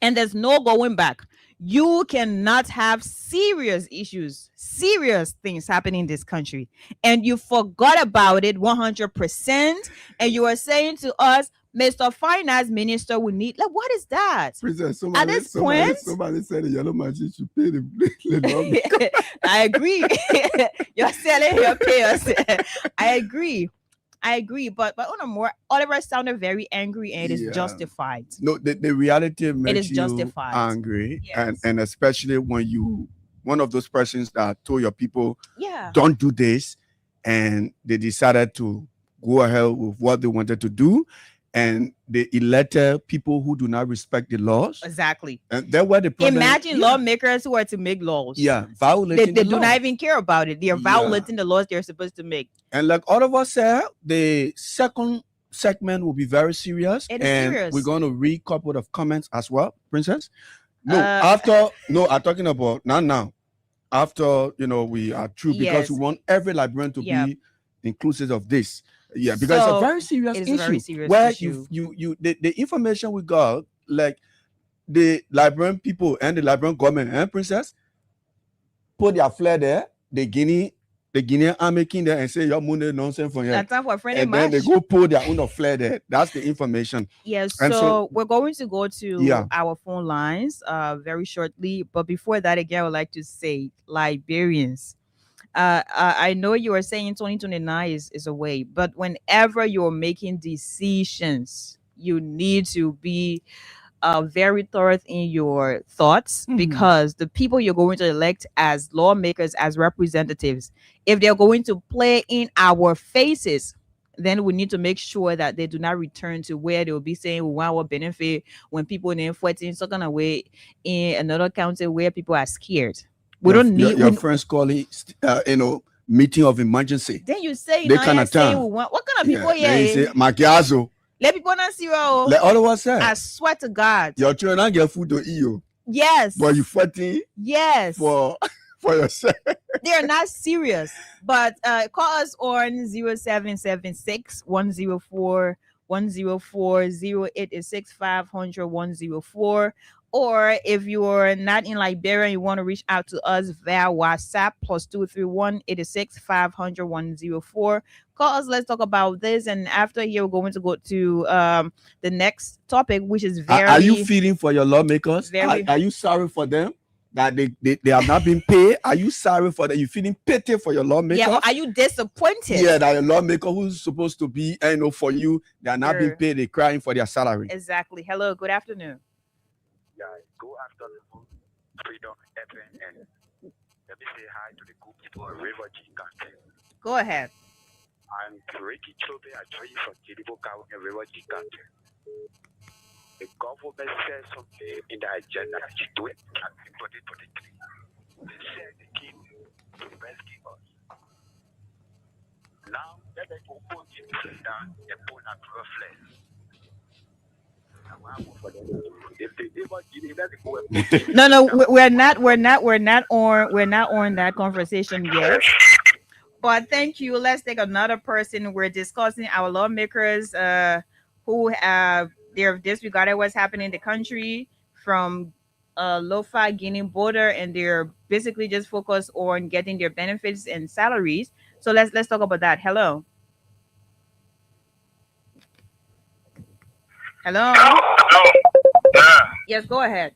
and there's no going back. You cannot have serious issues, serious things happening in this country, and you forgot about it 100%. And you are saying to us, Mr. Finance Minister, we need, like, what is that? Princess, At this point, somebody said the yellow machine should pay the I agree. You're selling your payers. I agree. But on a more, Oliver sounded very angry, and it is justified. No, the reality makes you justified. Angry, Yes. and especially when you, one of those persons that told your people, yeah, don't do this, and they decided to go ahead with what they wanted to do, and they elected people who do not respect the laws. Exactly. And that were the problem. Imagine lawmakers who are to make laws. Yeah, violating They the do law. not even care about it. They are violating the laws they're supposed to make. And like all of us said, the second segment will be very serious. It is and serious. We're going to read a couple of comments as well, Princess. I'm talking about not now. After we are through, because we want every Liberian to be inclusive of this. Yeah, because it's a very serious issue. Very serious where issue. The information we got, like the Liberian people and the Liberian government and Princess put their flag there, the Guinean army king there and say your money nonsense for you. That's time for a friendly and then match. they go pull their own flag there. That's the information. Yes, And so we're going to go to our phone lines very shortly. But before that, again, I would like to say, Liberians, I know you are saying 2029 is away, but whenever you're making decisions, you need to be very thorough in your thoughts, because the people you're going to elect as lawmakers, as representatives, if they're going to play in our faces, then we need to make sure that they do not return to where they will be saying we want our benefit when people in fighting some kind of way in another county where people are scared. We don't need your friends call it meeting of emergency. Then you say they kind of say we want what kind of people Then you say Makiazo. Let people not see you. Let all of us say. I swear to God. Your children get food to eat. Yes. But you fighting. Yes. For yourself. They're not serious. But call us on 0776 104 104 0886 500 104. Or if you're not in Liberia and you want to reach out to us via WhatsApp, +231 86 500 104. Call us. Let's talk about this. And after here, we're going to go to the next topic, which is very. Are you feeling for your lawmakers? Are you sorry for them that they have not been paid? Are you sorry for that? You feeling pity for your lawmakers? Yeah. Are you disappointed? Yeah, that your lawmaker who's supposed to be, for you, they are not being paid. They're crying for their salary. Exactly. Hello. Good afternoon. Yeah, go after the Freedom FM and let me say hi to the good people of River County. Go ahead. I'm Ricky Chobe. I join you from Kidibo County and River County. The government says something in the agenda to do it in 2023. They said they came to rescue us. Now, let them open it down and put a flesh. No, we're not on that conversation yet. But thank you. Let's take another person. We're discussing our lawmakers who have they've disregarded what's happening in the country from Lofa Guinea border, and they're basically just focused on getting their benefits and salaries. So let's talk about that. Hello. Hello. Yeah. Yes, go ahead.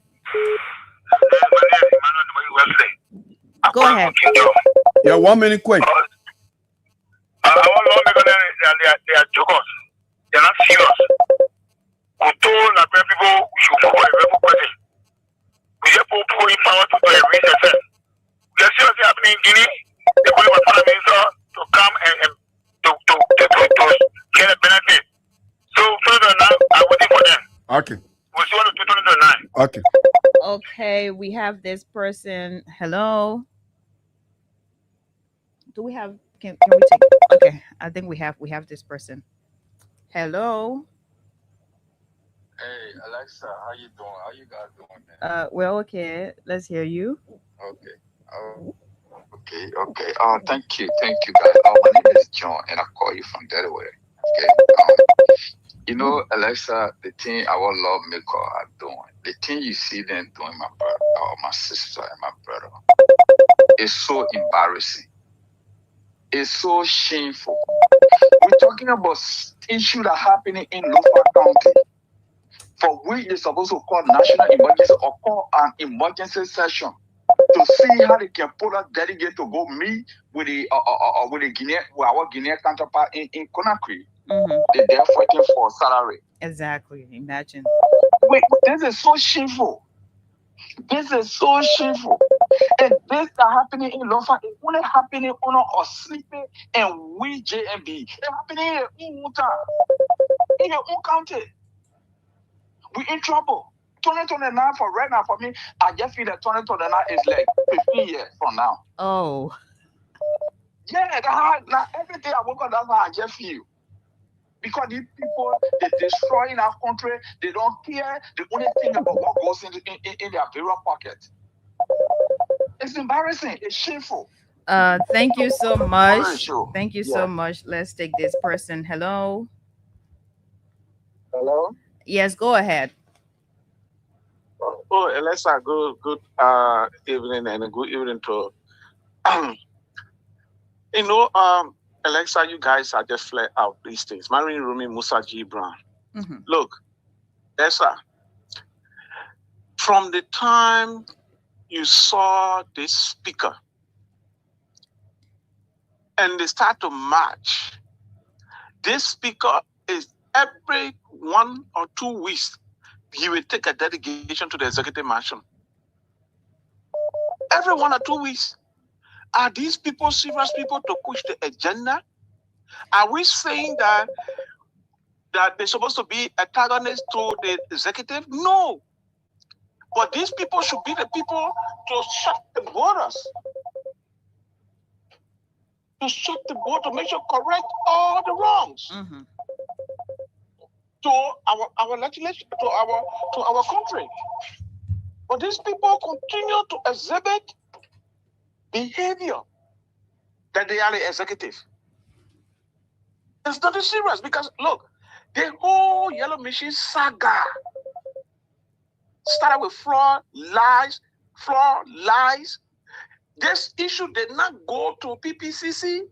Go ahead. Yeah, 1 minute quick. I want lawmakers, they are jokers. They are not serious. We told Nigerian people we should vote for a rebel president. We just put people in power to do a reset. We are seriously happening in Guinea. They call my prime minister to come and to get a benefit. So further now, I'm waiting for them. Okay. We'll see what the 2009. Okay. Okay, we have this person. Hello. Do we have? Can we take? Okay, I think we have this person. Hello. Hey Alexa, how you doing? How you guys doing, man? Well, okay. Let's hear you. Okay. Okay. Thank you, guys. My name is John, and I call you from Delaware. Okay. Alexa, the thing our lawmaker are doing, the thing you see them doing, my brother, or my sister and my brother, is so embarrassing. It's so shameful. We're talking about issues that are happening in Lofa County, for which they're supposed to call national emergency or call an emergency session to see how they can put a delegate to go meet with the our Guinean counterpart in Conakry. They're there fighting for salary. Exactly. Imagine. Wait, this is so shameful. This is so shameful. And this is happening in Lofa. It's only happening on us sleeping and we JMB. It's happening in your own town, in your own county. We're in trouble. 2029 for right now, for me, I just feel that 2029 is like 15 years from now. Oh. Yeah, now every day I woke up, that's how I just feel. Because these people, they're destroying our country. They don't care. The only thing about what goes in their various pocket. It's embarrassing. It's shameful. Thank you so much. Sure. Thank you Yeah. so much. Let's take this person. Hello. Hello. Yes, go ahead. Oh, Alexa, good evening and a good evening to Alexa, you guys are just flat out these things. Marine Rumi Musa G. Brown. Look, Alexa, from the time you saw this speaker and they start to march, this speaker is every 1 or 2 weeks, he will take a delegation to the executive mansion. Every 1 or 2 weeks. Are these people serious people to push the agenda? Are we saying that they're supposed to be antagonists to the executive? No. But these people should be the people to shut the borders. To shut the border, to make sure correct all the wrongs. To our legislation, to our country. But these people continue to exhibit behavior that they are the executive. It's not serious because look, the whole Yellow Machine saga started with fraud, lies. This issue did not go to PPCC,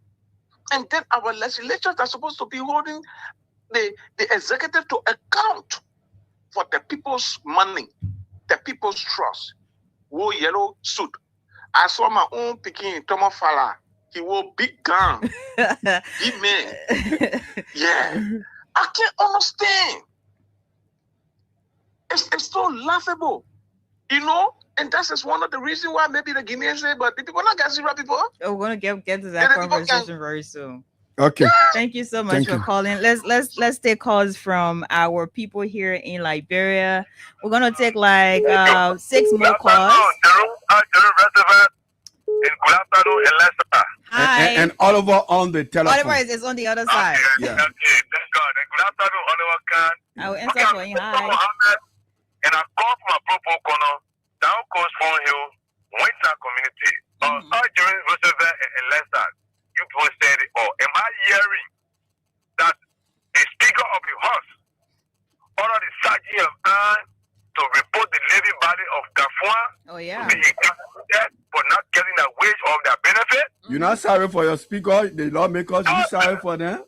and then our legislatures are supposed to be holding the executive to account for the people's money, the people's trust. Wore yellow suit. I saw my own picking Tomo Fala. He wore big gun. Big man. Yeah. I can't understand. It's so laughable. And that's just one of the reasons why maybe the Guineans say, but the people not get zero people. Oh, we're gonna get to that conversation very soon. Okay. Thank you so much Thank for you. calling. Let's take calls from our people here in Liberia. We're gonna take like 6 more calls. Good afternoon, Alexa. Hi. And Oliver on the telephone. Oliver is on the other side. Yeah. Okay, thank God. And good afternoon, Oliver Khan. I will answer for you. Hi. Mohammed, and I call from a proper corner, down Coast Phone Hill, Winter Community. During Roosevelt and Leicester, you people said it all. Am I hearing that the speaker of the House ordered the Sergeant of Arms to report the living body of Gafua? Oh, yeah. To be incarcerated for not getting a wage of their benefit? You're not sorry for your speaker, the lawmakers, you sorry for them?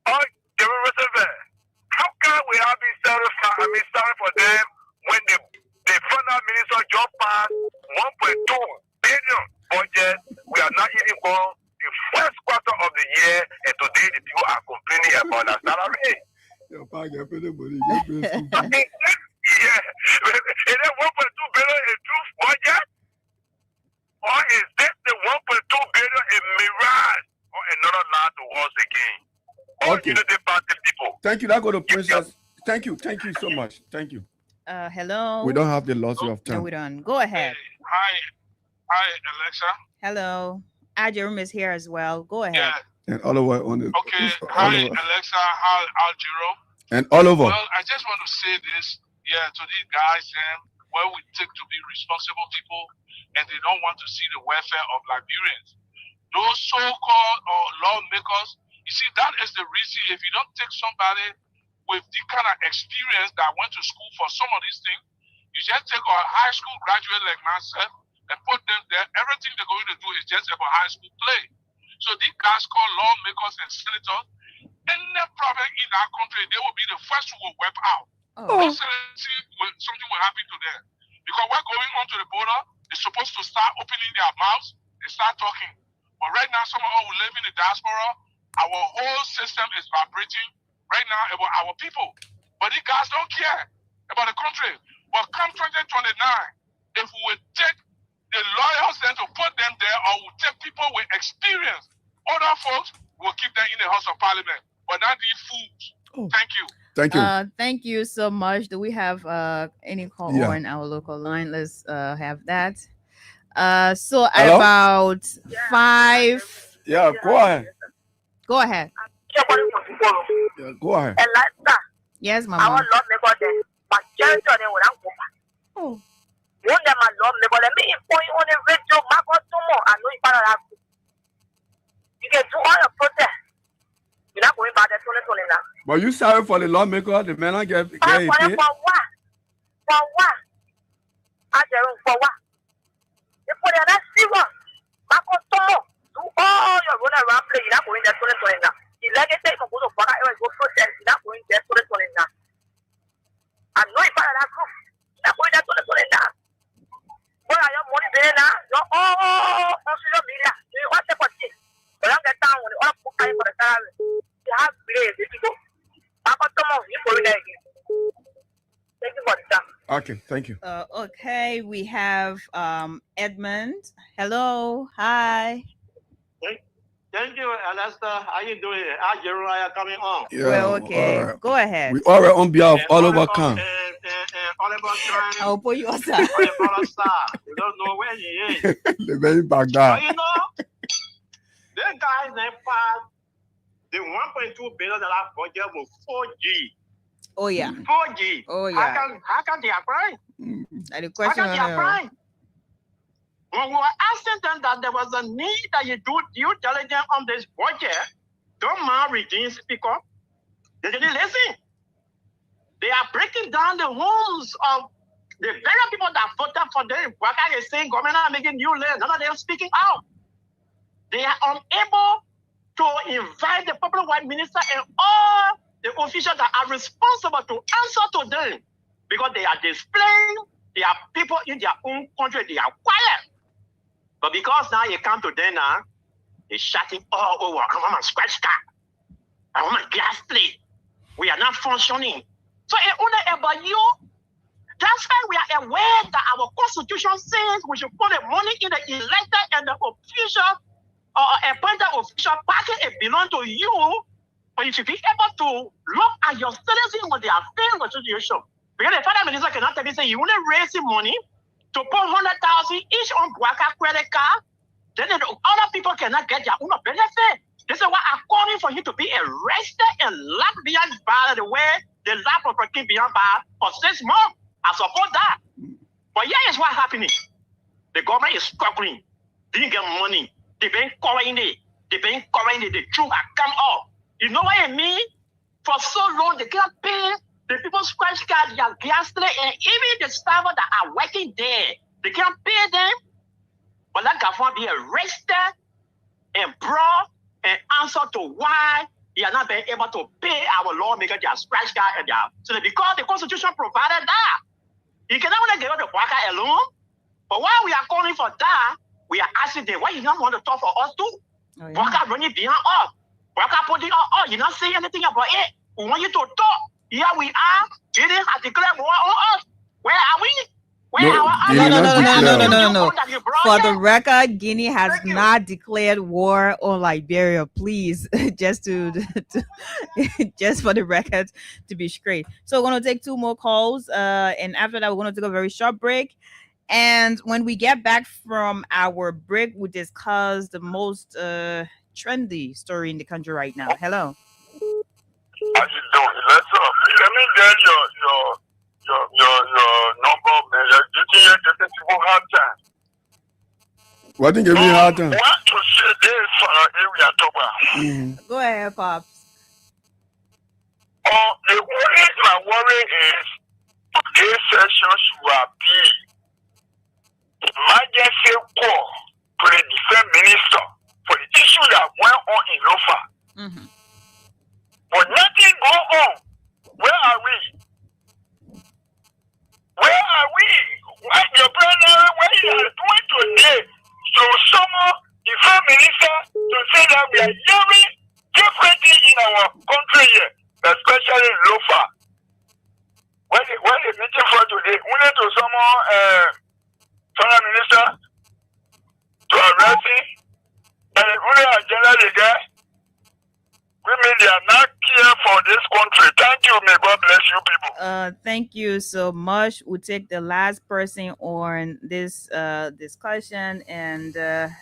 Oh, Jerry Roosevelt, how can we have been sorry for them when the final minister just passed 1.2 billion budget? We are not even going the first quarter of the year, and today the people are complaining about their salary. Yeah, is that 1.2 billion a true budget? Or is this the 1.2 billion a mirage or another lie to us again? Okay. People. Thank you. That go to Princess. Thank you so much. Thank you. Hello. We don't have the luxury of time. No, we don't. Go ahead. Hi, Alexa. Hello. Jerome is here as well. Go ahead. Yeah. And Oliver on the. Okay. Hi, Alexa. Hi, Jerome. And Oliver. Well, I just want to say this, to these guys, where we take to be responsible people, and they don't want to see the welfare of Liberians. Those so-called lawmakers, you see, that is the reason. If you don't take somebody with the kind of experience that went to school for some of these things, you just take a high school graduate like myself and put them there. Everything they're going to do is just about high school play. So these guys called lawmakers and senators, any problem in our country, they will be the first who will wipe out. Something will happen to them. Because we're going onto the border, they're supposed to start opening their mouths and start talking. But right now, some of us who live in the diaspora, our whole system is vibrating right now about our people. But these guys don't care about the country. But come 2029, if we will take the lawyers then to put them there, or we'll take people with experience, other folks will keep them in the House of Parliament. But not these fools. Thank you. Thank you. Thank you so much. Do we have any call on our local line? Let's have that. So at Hello? about 5. Yeah, go ahead. Go ahead. Yeah, go ahead. Elisa, Yes, our Mama. Lord neighbor there. But Jerry told them, Oh. one day my Lord neighbor, let me inform you on the radio, Marco Tomo, I know you better have. You can do all your protest. You're not going back there to now. But you sorry for the lawmaker, the man get For paid. what? For what? I tell you, for what? If we are not serious, Marco Tomo, do all your run around play, you're not going there to now. The legacy of good of Baga, go protest, you're not going there to now. I know you better have group. You're not going there to now. Where are your money there now? You're all on social media. You want to put it. But I'm the town when you want to put time for the salary. You have grades, if you go. Marco Tomo, you go there again. Thank you for the time. Okay, thank you. Okay, we have Edmund. Hello. Hi. Thank you, Alaska. How you doing? How Jeremiah coming on? Yeah, Well, okay. all right. Go ahead. We all right on behalf of Oliver Khan. Oliver Khan. I'll put you aside. Oliver Star. You don't know where he is. The very But Baghdad. you know, this guy they passed the $1.2 billion budget with 4G. Oh yeah. 4G. Oh How yeah. can they apply? And the How question can they apply? When we were asking them that there was a need that you do due diligence on this budget, don't mind redeem speaker. They didn't listen. They are breaking down the homes of the very people that voted for them. What are they saying? Government are making new land. None of them speaking out. They are unable to invite the public white minister and all the officials that are responsible to answer to them because they are displaying their people in their own country. They are quiet. But because now you come to them now, they're shouting all over. I want my scratch card. I want my gas plate. We are not functioning. So it's only about you. That's why we are aware that our constitution says we should put the money in the elected and the official or appointed official packet. It belongs to you. But you should be able to look at your citizens when they are failing the situation. Because the father minister cannot tell me, say, you only raising money to put 100,000 each on Bwaka credit card, then the other people cannot get their own benefit. This is why I'm calling for you to be arrested and locked behind bar the way the lap of King beyond bar for 6 months. I support that. But here is what's happening. The government is struggling. Didn't get money. They've been covering it. They've been covering it. The truth has come up. You know what I mean? For so long, they can't pay the people scratch card, their gas today, and even the staff that are working there, they can't pay them. But that government be arrested and brought and answer to why they are not being able to pay our lawmakers their scratch card and their so because the constitution provided that. You cannot only get the worker alone. But while we are calling for that, we are asking them, why you don't want to talk for us too? Oh, yeah. Worker running behind us. Worker putting on us. You not saying anything about it. We want you to talk. Here we are. You didn't have declared war on us. Where are we? Where No, are they our did not declare. No. that you brought For here? the record, Guinea has not declared war on Liberia. Please, just just for the record to be straight. So we're gonna take 2 more calls, and after that, we're gonna take a very short break. And when we get back from our break, we discuss the most trendy story in the country right now. Hello. How you doing? Let me get your number, man. You think you're getting people hard time? What think you mean hard time? What to say this for our area to buy? Go ahead, Pops. The only my worry is today's session should be emergency call to the defense minister for the issue that went on in Lofa. Mm-hmm. But nothing go on. Where are we? Where are we? What your brother, what you are doing today? So someone, the defense minister, to say that we are hearing different things in our country here, especially in Lofa. When the meeting for today, we need to someone, foreign minister, to arrest him, and the only agenda they get. Women, they are not care for this country. Thank you. May God bless you people. Thank you so much. We'll take the last person on this discussion, and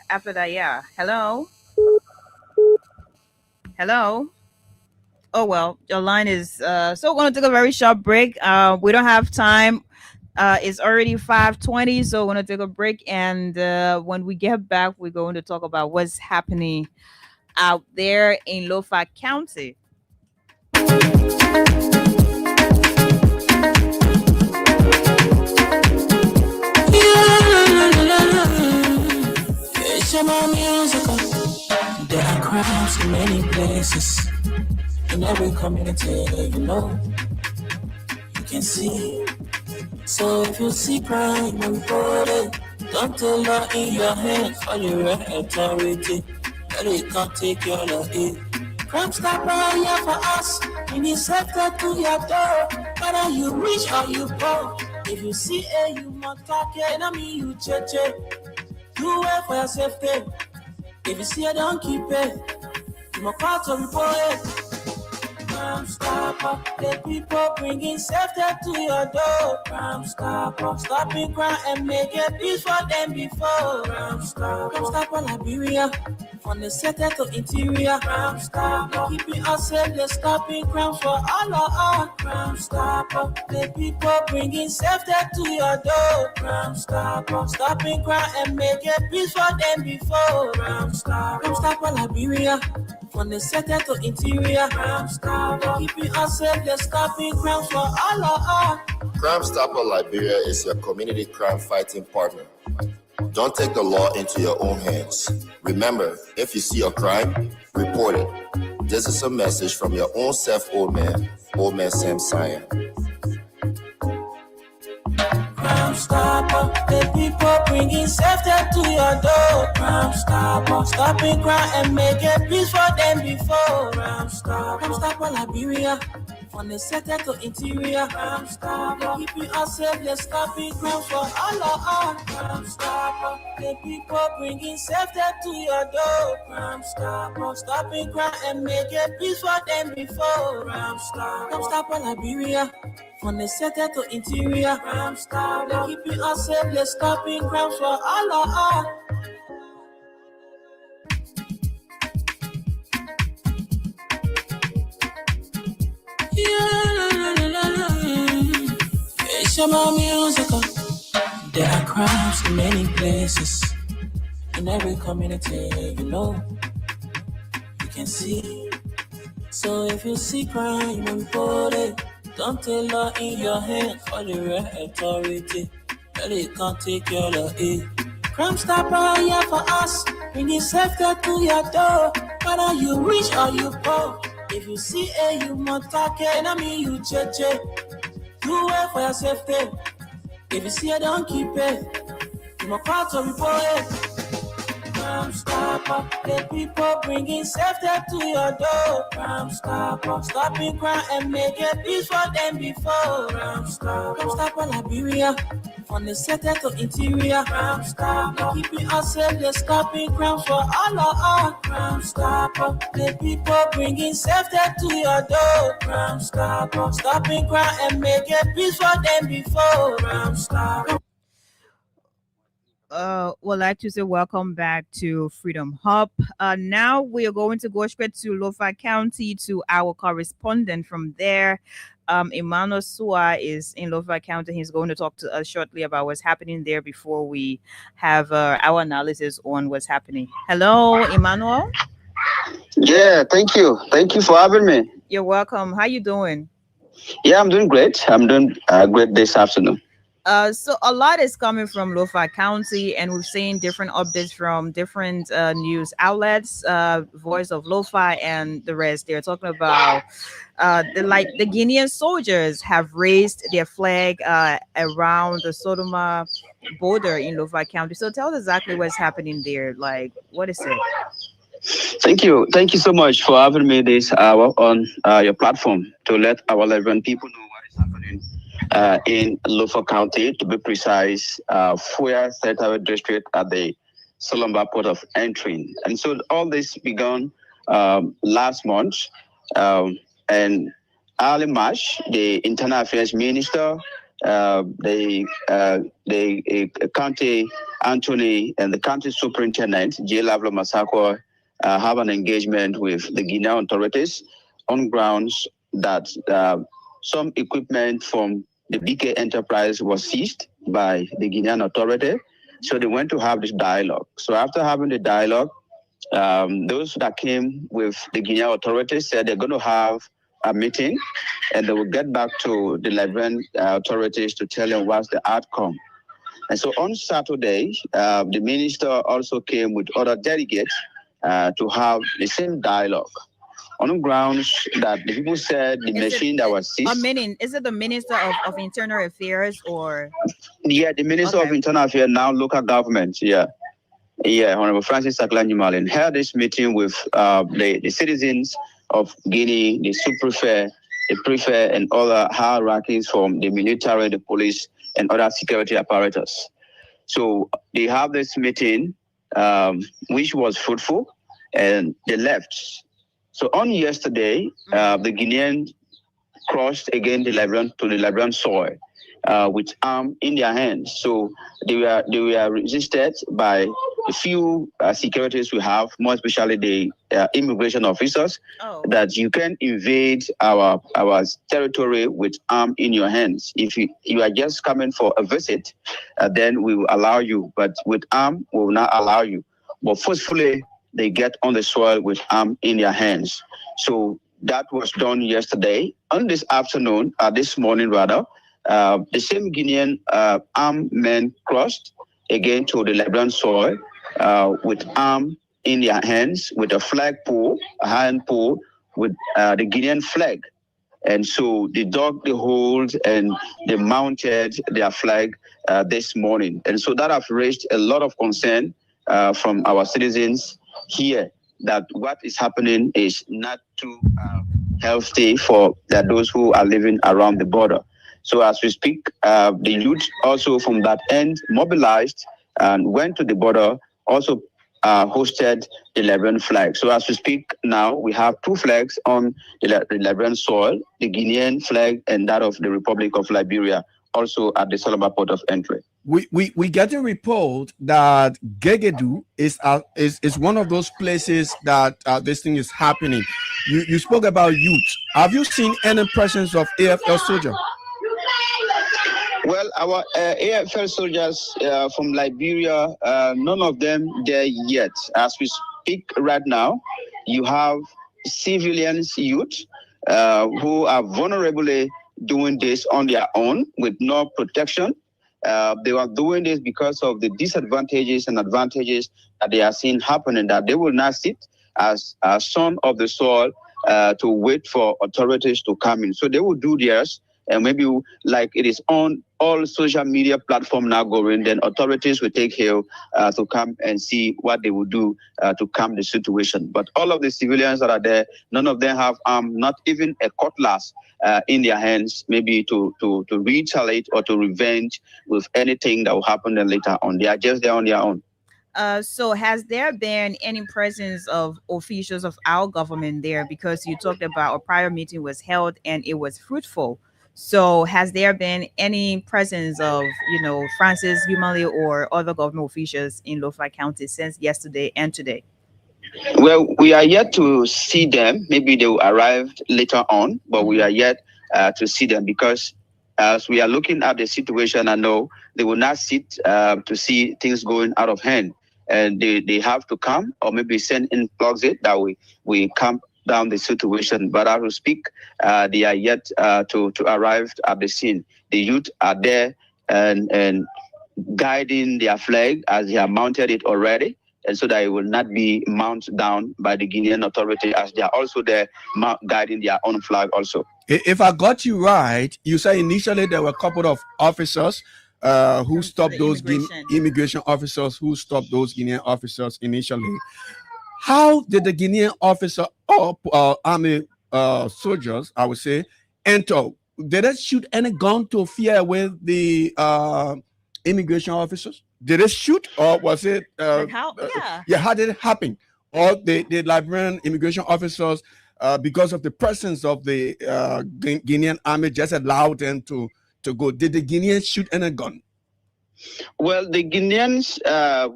after that, yeah. Hello. Oh well, your line is so we're gonna take a very short break. We don't have time. It's already 5:20, so we're gonna take a break, and when we get back, we're going to talk about what's happening out there in Lofa County. There are crowds in many places, in every community, you know, you can see. So if you see crime, report it. Don't tell law in your hands for your authority. But it can't take your law in. Crime stopper here for us. We need sector to your door. Whether you rich or you poor. If you see a you must talk it. I mean you check. Do it for your safety. If you see it, don't keep it. You must call to report it. Crime stopper, the people bringing safety to your door. Crime stopper, stopping crime and making peace for them before. Crime stopper, Liberia, from the center to interior. Crime stopper, keeping us safe, they're stopping crime for all of us. Crime stopper, the people bringing safety to your door. Crime stopper, stopping crime and making peace for them before. Crime stopper, Liberia. From the center to interior, Crime Stopper, keeping us safe, they're stopping crime for all of us. Crime Stopper Liberia is your community crime fighting partner. Don't take the law into your own hands. Remember, if you see a crime, report it. This is a message from your own self, Old Man Sam Cyan. Crime Stopper, the people bringing safety to your door. Crime Stopper, stopping crime and making peace for them before. Crime Stopper, Liberia, from the center to interior. Crime Stopper, keeping us safe, they're stopping crime for all of us. Crime Stopper, the people bringing safety to your door. Crime Stopper, stopping crime and making peace for them before. Crime Stopper, Liberia. From the center to interior, Crime Stopper, keeping us safe, they're stopping crime for all of us. It's about music. There are crowds in many places, in every community, you know, you can see. So if you see crime, report it. Don't tell law in your hands for the right authority. But it can't take your law in. Crime Stopper here for us. Bringing safety to your door. Whether you rich or you poor. If you see a you must talk it. I mean you check. Do it for your safety. If you see it, don't keep it. You must call to report it. Crime Stopper, the people bringing safety to your door. Crime Stopper, stopping crime and making peace for them before. Crime Stopper, Liberia, from the center to interior. Crime Stopper, keeping us safe, they're stopping crime for all of us. Crime Stopper, the people bringing safety to your door. Crime Stopper, stopping crime and making peace for them before. Crime Stopper. Would like to say welcome back to Freedom Hub. Now we are going to go straight to Lofa County to our correspondent from there. Emmanuel Sua is in Lofa County. He's going to talk to us shortly about what's happening there before we have our analysis on what's happening. Hello, Emmanuel. Yeah, thank you. Thank you for having me. You're welcome. How you doing? Yeah, I'm doing great. I'm doing great this afternoon. So a lot is coming from Lofa County, and we've seen different updates from different news outlets, Voice of Lofa and the rest. They're talking about the Guinean soldiers have raised their flag around the Sodoma border in Lofa County. So tell us exactly what's happening there. Like, what is it? Thank you. Thank you so much for having me this hour on your platform to let our relevant people know what is happening in Lofa County, to be precise, Fuya Secretariat District at the Solomba Port of Entry. And so all this began last month, and early March, the Internal Affairs Minister, the County Anthony, and the County Superintendent, J. Lavlo Masako, have an engagement with the Guinean authorities on grounds that some equipment from the BK Enterprise was seized by the Guinean authority. So they went to have this dialogue. So after having the dialogue, those that came with the Guinean authorities said they're going to have a meeting and they will get back to the Liberian authorities to tell them what's the outcome. And so on Saturday, the minister also came with other delegates to have the same dialogue on the grounds that the people said the machine that was seized. Is it the Minister of Internal Affairs or? Yeah, the Minister of Internal Affairs, now local government. Yeah, Honorable Francis Saklanyi Malin held this meeting with the citizens of Guinea, the sous-prefect, the prefect, and other hierarchies from the military, the police, and other security apparatus. So they have this meeting, which was fruitful, and they left. So on yesterday, the Guineans crossed again to the Liberian soil with arms in their hands. So they were resisted by a few securities we have, more especially the immigration officers, that you can invade our territory with arms in your hands. If you are just coming for a visit, then we will allow you, but with arms, we will not allow you. But forcefully, they get on the soil with arms in their hands. So that was done yesterday. On this afternoon, this morning rather, the same Guinean armed men crossed again to the Liberian soil with arms in their hands, with a flag pole, a hand pole, with the Guinean flag. And so they dug the holes and they mounted their flag this morning. And so that has raised a lot of concern from our citizens here, that what is happening is not too healthy for those who are living around the border. So as we speak, the youth also from that end mobilized and went to the border, also hosted the Liberian flag. So as we speak now, we have two flags on the Liberian soil, the Guinean flag and that of the Republic of Liberia, also at the Salaba port of entry. We get a report that Gegedu is one of those places that this thing is happening. You spoke about youth. Have you seen any presence of AFL soldiers? Well, our AFL soldiers from Liberia, none of them there yet. As we speak right now, you have civilians youth who are vulnerably doing this on their own with no protection. They are doing this because of the disadvantages and advantages that they are seeing happening, that they will not sit as a son of the soil to wait for authorities to come in. So they will do theirs, and maybe like it is on all social media platforms now going, then authorities will take here to come and see what they will do to calm the situation. But all of the civilians that are there, none of them have not even a cutlass in their hands, maybe to retaliate or to revenge with anything that will happen then later on. They are just there on their own. So has there been any presence of officials of our government there? Because you talked about a prior meeting was held and it was fruitful. So has there been any presence of, Francis Humale or other government officials in Lofa County since yesterday and today? Well, we are yet to see them. Maybe they will arrive later on, but we are yet to see them, because as we are looking at the situation, I know they will not sit to see things going out of hand. And they have to come, or maybe send in plugs it that we calm down the situation. But as we speak, they are yet to arrive at the scene. The youth are there and guiding their flag as they have mounted it already, and so that it will not be mounted down by the Guinean authority, as they are also there guiding their own flag also. If I got you right, you said initially there were a couple of officers who stopped those immigration officers who stopped those Guinean officers initially. How did the Guinean officer or army soldiers, I would say, enter? Did they shoot any gun to fear with the immigration officers? Did they shoot, or was it? How did it happen? Or the Liberian immigration officers, because of the presence of the Guinean army, just allowed them to go? Did the Guineans shoot any gun? Well, the Guineans,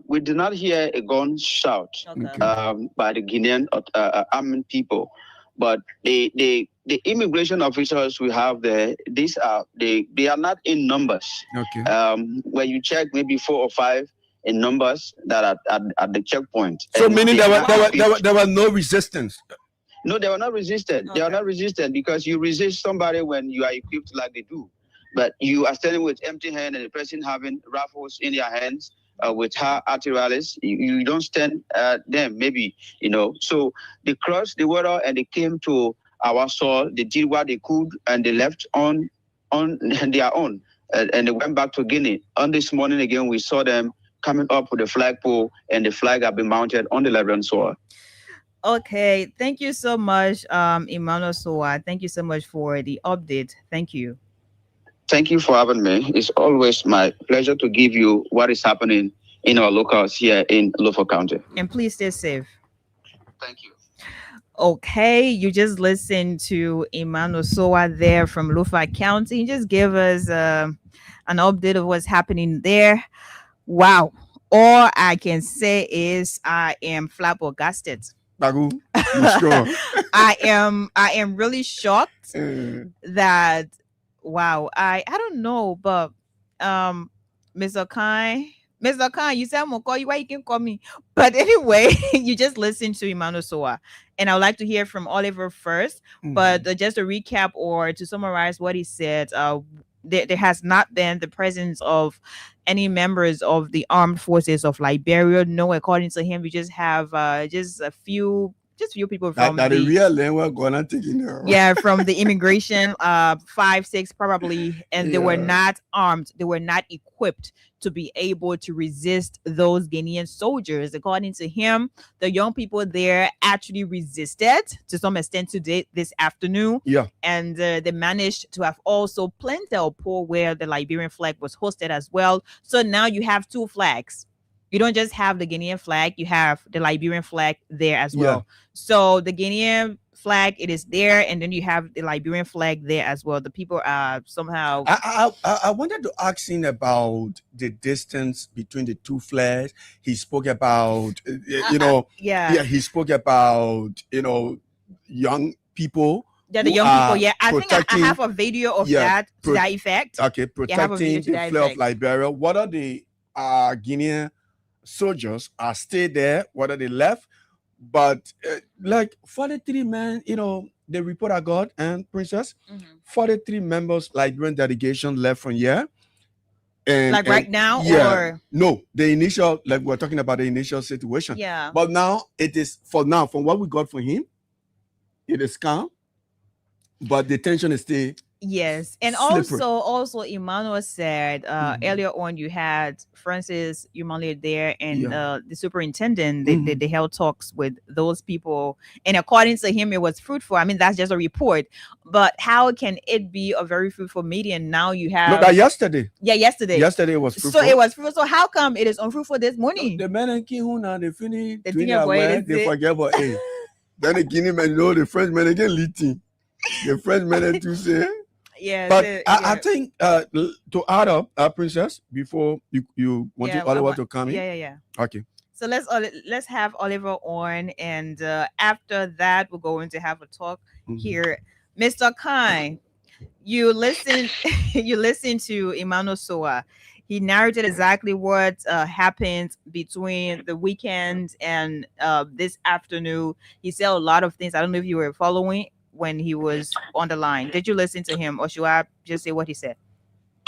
we did not hear a gun shout by the Guinean armed people. But the immigration officers we have there, they are not in numbers. Okay. When you check, maybe 4 or 5 in numbers that are at the checkpoint. So And meaning they there were no resistance. No, they were not resistant. They are not resistant because you resist somebody when you are equipped like they do. But you are standing with empty hand and the person having rifles in their hands with her artilleries. You don't stand them, maybe, So they crossed the water and they came to our soil. They did what they could and they left on their own. And they went back to Guinea. On this morning again, we saw them coming up with a flagpole and the flag had been mounted on the Liberian soil. Okay, thank you so much, Emmanuel Soa. Thank you so much for the update. Thank you. Thank you for having me. It's always my pleasure to give you what is happening in our locals here in Lofa County. And please stay safe. Thank you. Okay, you just listened to Emmanuel Soa there from Lofa County. He just gave us an update of what's happening there. Wow. All I can say is I am flabbergasted. Bagu, you sure? I am really shocked that I don't know, but Mr. Khan, you said I'm gonna call you, why you can call me? But anyway, you just listened to Emmanuel Soa, and I would like to hear from Oliver first. But just to recap or to summarize what he said, there has not been the presence of any members of the armed forces of Liberia. No, according to him, we just have just a few people from the real language gonna take in there. Yeah, from the immigration 5, 6 probably, and they were not armed, they were not equipped to be able to resist those Guinean soldiers. According to him, the young people there actually resisted to some extent today, this afternoon. Yeah. And they managed to have also planted a pole where the Liberian flag was hosted as well. So now you have 2 flags. You don't just have the Guinean flag, you have the Liberian flag there as well. Yeah. So the Guinean flag, it is there, and then you have the Liberian flag there as well. The people are somehow... I wanted to ask him about the distance between the 2 flags. He spoke about, he spoke about, young people. Yeah, the young people. Yeah, I think I have a video of that to that effect. Okay, protecting the flag of Liberia. What are the Guinean soldiers are still there, whether they left, but like 43 men, the report I got, and Princess, 43 members Liberian delegation left from here. And right now, or no, the initial, like we're talking about the initial situation. Yeah. But now it is, for now, from what we got from him, it is calm, but the tension is still... Yes, and slippery. also Emmanuel said earlier on you had Francis Umale there and the superintendent. They held talks with those people, and according to him, it was fruitful. I mean, that's just a report, but how can it be a very fruitful meeting? Now you have yesterday. Yeah, yesterday. Yesterday was fruitful. So it was fruitful. So how come it is unfruitful this morning? The men in Kihuna, they finish doing their their work, they forget about it. Then the Guinea men know the French men again leading. The French men to say. Yeah, but I think to add up, Princess, before you want Oliver to come in. Yeah. Okay. So let's have Oliver on, and after that we're going to have a talk here. Mr. Khan, you listen to Emmanuel Soa. He narrated exactly what happened between the weekend and this afternoon. He said a lot of things. I don't know if you were following when he was on the line. Did you listen to him, or should I just say what he said?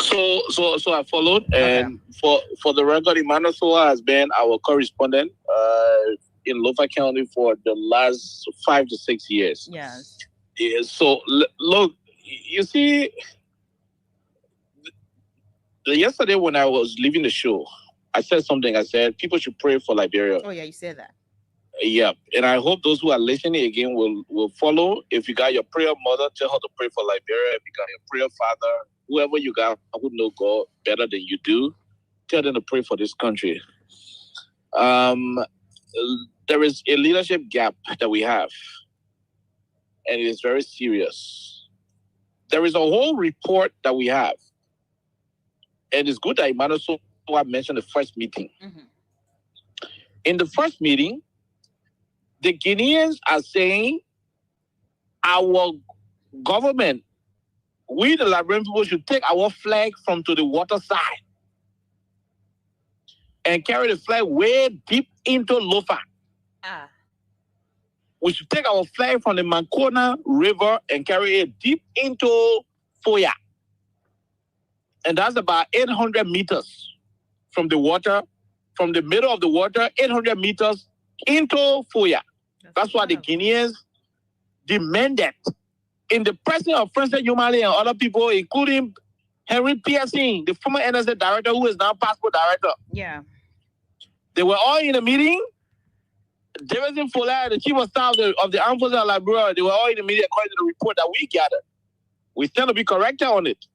So I followed, and for the record, Emmanuel Soa has been our correspondent in Lofa County for the last 5 to 6 years. Yes. Yeah, so look, you see, yesterday when I was leaving the show, I said something. I said people should pray for Liberia. Oh yeah, you said that. Yeah, and I hope those who are listening again will follow. If you got your prayer mother, tell her to pray for Liberia. If you got your prayer father, whoever you got who know God better than you do, tell them to pray for this country. There is a leadership gap that we have, and it is very serious. There is a whole report that we have, and it's good that Emmanuel Soa mentioned the first meeting. In the first meeting, the Guineans are saying our government, we the Liberian people should take our flag from to the water side and carry the flag way deep into Lofa. We should take our flag from the Mancona River and carry it deep into Foya. And that's about 800 meters from the water, from the middle of the water, 800 meters into Foya. That's why the Guineans demanded, in the presence of Francis Yumali and other people, including Henry Pearson, the former NSA director who is now passport director. Yeah. They were all in a meeting. Davidson Follett, the chief of staff of the Armed Forces of Liberia, they were all in the meeting according to the report that we gathered. We stand to be corrected on it.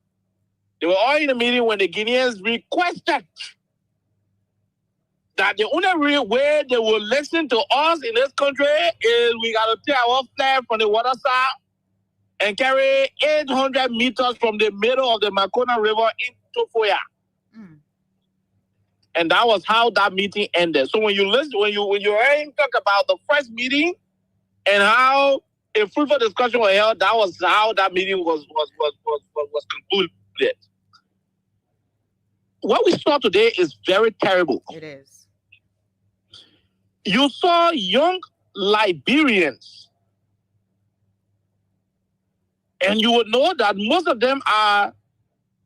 They were all in the meeting when the Guineans requested that the only way they will listen to us in this country is we got to take our flag from the water side and carry 800 meters from the middle of the Mancona River into Foya. And that was how that meeting ended. So when you listen, when you hear him talk about the first meeting and how a fruitful discussion was held, that was how that meeting was concluded. What we saw today is very terrible. It is. You saw young Liberians, and you would know that most of them are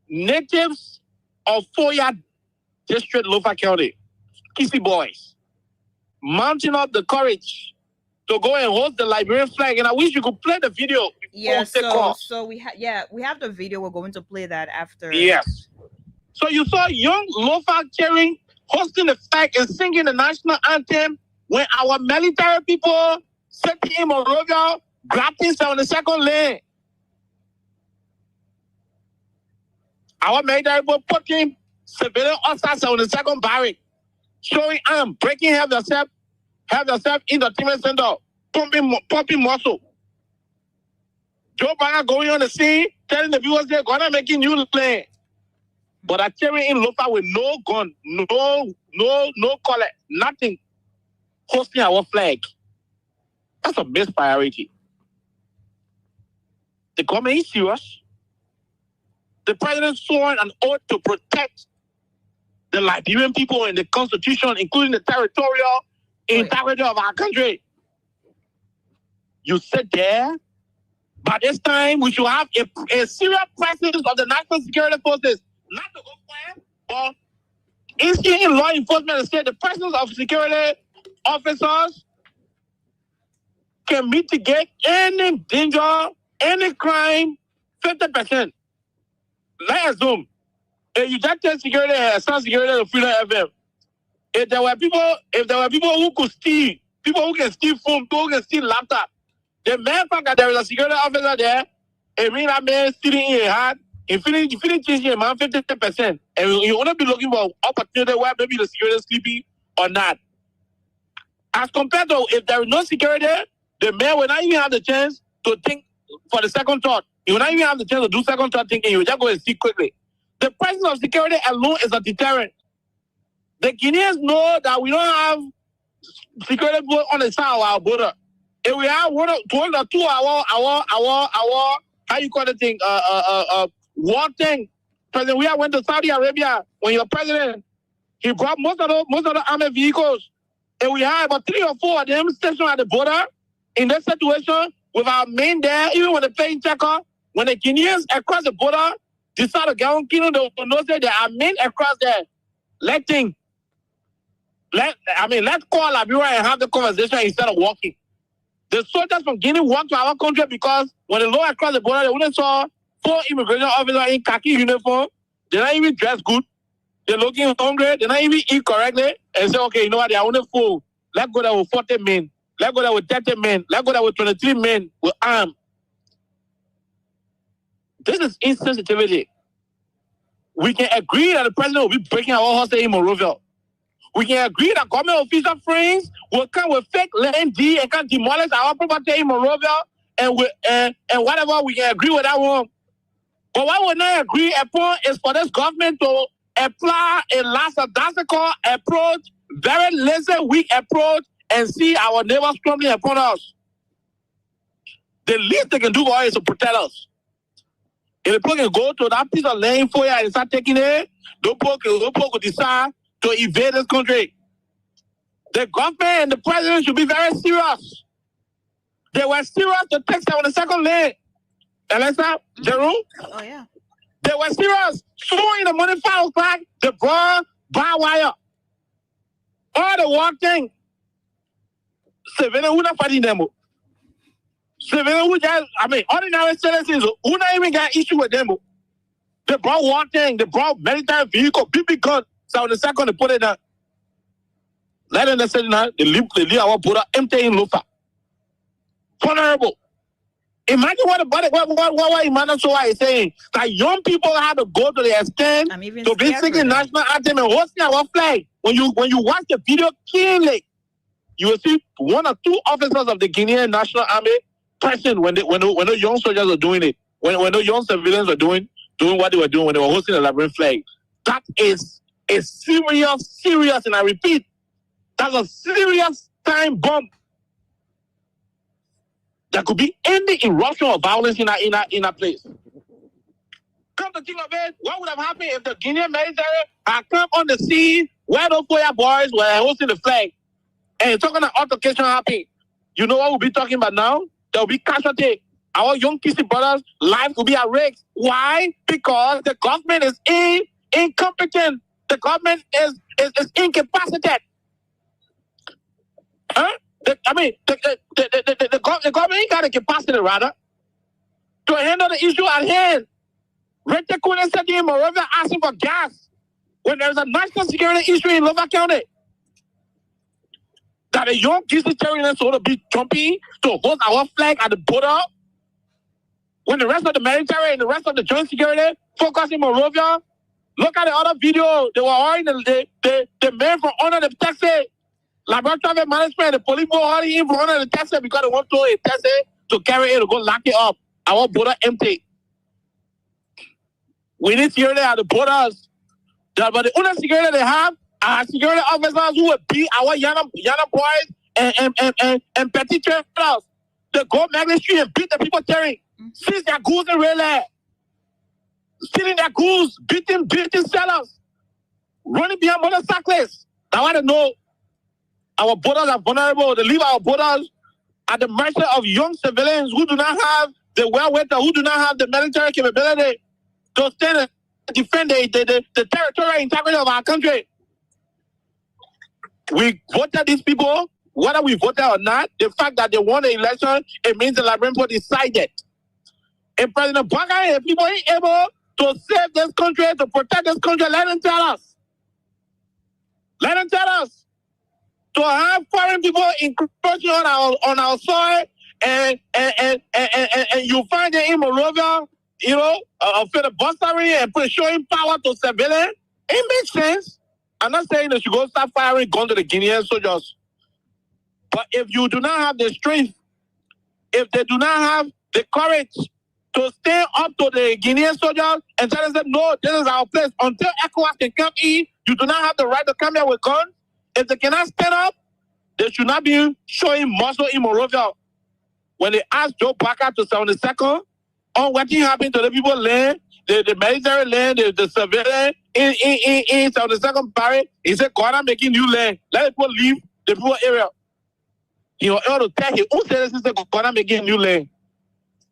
natives of Foya District, Lofa County, Kissy boys, mounting up the courage to go and hold the Liberian flag. And I wish you could play the video. Yeah, so we have the video. We're going to play that after. Yes. So you saw young Lofa carrying, hosting the flag and singing the national anthem when our military people sitting in Monrovia grabbing 72nd lane. Our military people putting civilian officers on the second barrack, showing arm, breaking have yourself in the team center, pumping muscle. Joe Biden going on the scene, telling the viewers they're gonna make a new plane. But I carry in Lofa with no gun, no collar, nothing, hosting our flag. That's a best priority. The government is serious. The president sworn an oath to protect the Liberian people and the constitution, including the territorial integrity of our country. You sit there. By this time, we should have a serious presence of the national security forces, not to go but instituting law enforcement and say the presence of security officers can mitigate any danger, any crime, 50%. Let's assume if you just take security and Sun Security to Freedom FM, if there were people who could steal, people who can steal phone, people who can steal laptop, the mere fact that there is a security officer there, it means that man stealing in a hat, if you finish changing a man 50%, and you want to be looking for opportunity where maybe the security is sleepy or not. As compared to if there is no security, the man will not even have the chance to think for the second thought. You will not even have the chance to do second thought thinking. You will just go and see quickly. The presence of security alone is a deterrent. The Guineans know that we don't have security on the side of our border. If we have 1 or 2 hour, how you call the thing, war thing. President, we went to Saudi Arabia when your president, he brought most of the army vehicles. And we have about 3 or 4 of them stationed at the border. In that situation, with our men there, even when the plane checker, when the Guineans across the border decide to go on, they know that there are men across there. Let's call Liberia and have the conversation instead of walking. The soldiers from Guinea walked to our country because when they look across the border, they wouldn't saw 4 immigration officers in khaki uniform. They're not even dressed good. They're looking hungry. They're not even eat correctly. And say, okay, you know what? They are only full. Let's go there with 40 men. Let's go there with 30 men. Let's go there with 23 men with arms. This is insensitivity. We can agree that the president will be breaking our horses in Monrovia. We can agree that government official friends will come with fake land deed and can demolish our property in Monrovia and whatever. We can agree with that one. But what we not agree upon is for this government to apply a lackadaisical approach, very lazy, weak approach, and see our neighbors crumbling upon us. The least they can do for us is to protect us. If the people can go to that piece of land for you and start taking it, those people could decide to invade this country. The government and the president should be very serious. They were serious to take 72nd lane. Alexa, Jerome? Oh, yeah. They were serious. So in the morning, 5 o'clock, they brought bar wire. All the one thing. Civilian who not fighting them. Civilian who just, ordinary citizens who not even got issue with them. They brought one thing. They brought military vehicle, BB gun. So the second they put it down. Let them say now, they leave our border empty in Lufa. Vulnerable. Imagine what Emmanuel Soa is saying. That young people have to go to the extent to be singing national anthem and hosting our flag. When you watch the video clearly, you will see 1 or 2 officers of the Guinean National Army present when the young soldiers are doing it. When the young civilians are doing what they were doing when they were hosting the Liberian flag. That is a serious, and I repeat, that's a serious time bomb. There could be any eruption of violence in a place. Come to think of it, what would have happened if the Guinean military had come on the scene where those Foya boys were hosting the flag and talking about altercation happening? You know what we'll be talking about now? There will be casualty. Our young Kissy brothers' lives will be at risk. Why? Because the government is incompetent. The government is incapacitated. Huh? The government ain't got the capacity, rather, to handle the issue at hand. Rector Quinn said to him, Moreover, asking for gas when there's a national security issue in Lover County. That a young Kissy terrorists ought to be jumping to hold our flag at the border when the rest of the military and the rest of the joint security focus in Monrovia. Look at the other video. They were all in the men from under the taxi. Laboratory management, the police were already in front of the taxi because they want to a taxi to carry it to go lock it up. Our border empty. We need security at the borders. But the only security they have are security officers who will beat our young boys and petty traders. They go Magnet Street and beat the people tearing. Seize their goods and relay. Stealing their goods, beating sellers. Running behind motorcyclists. I want to know. Our borders are vulnerable. They leave our borders at the mercy of young civilians who do not have the wherewithal, who do not have the military capability to stand and defend the territorial integrity of our country. We voted these people, whether we voted or not. The fact that they won the election, it means the Liberian people decided. And President Baka and the people ain't able to save this country, to protect this country. Let them tell us. Let them tell us. To have foreign people encroaching on our soil and you find them in Monrovia, filibustering and showing power to civilians, it makes sense. I'm not saying they should go start firing guns to the Guinean soldiers. But if you do not have the strength, if they do not have the courage to stand up to the Guinean soldiers and tell them, no, this is our place. Until ECOWAS can come in, you do not have the right to come here with guns. If they cannot stand up, they should not be showing muscle in Monrovia. When they asked Joe Parker to 72nd on what happened to the people land, the military land, the civilian in 72nd Paris, he said, God, I'm making new land. Let the people leave the people area. He was able to tell his own citizens that God, I'm making new land.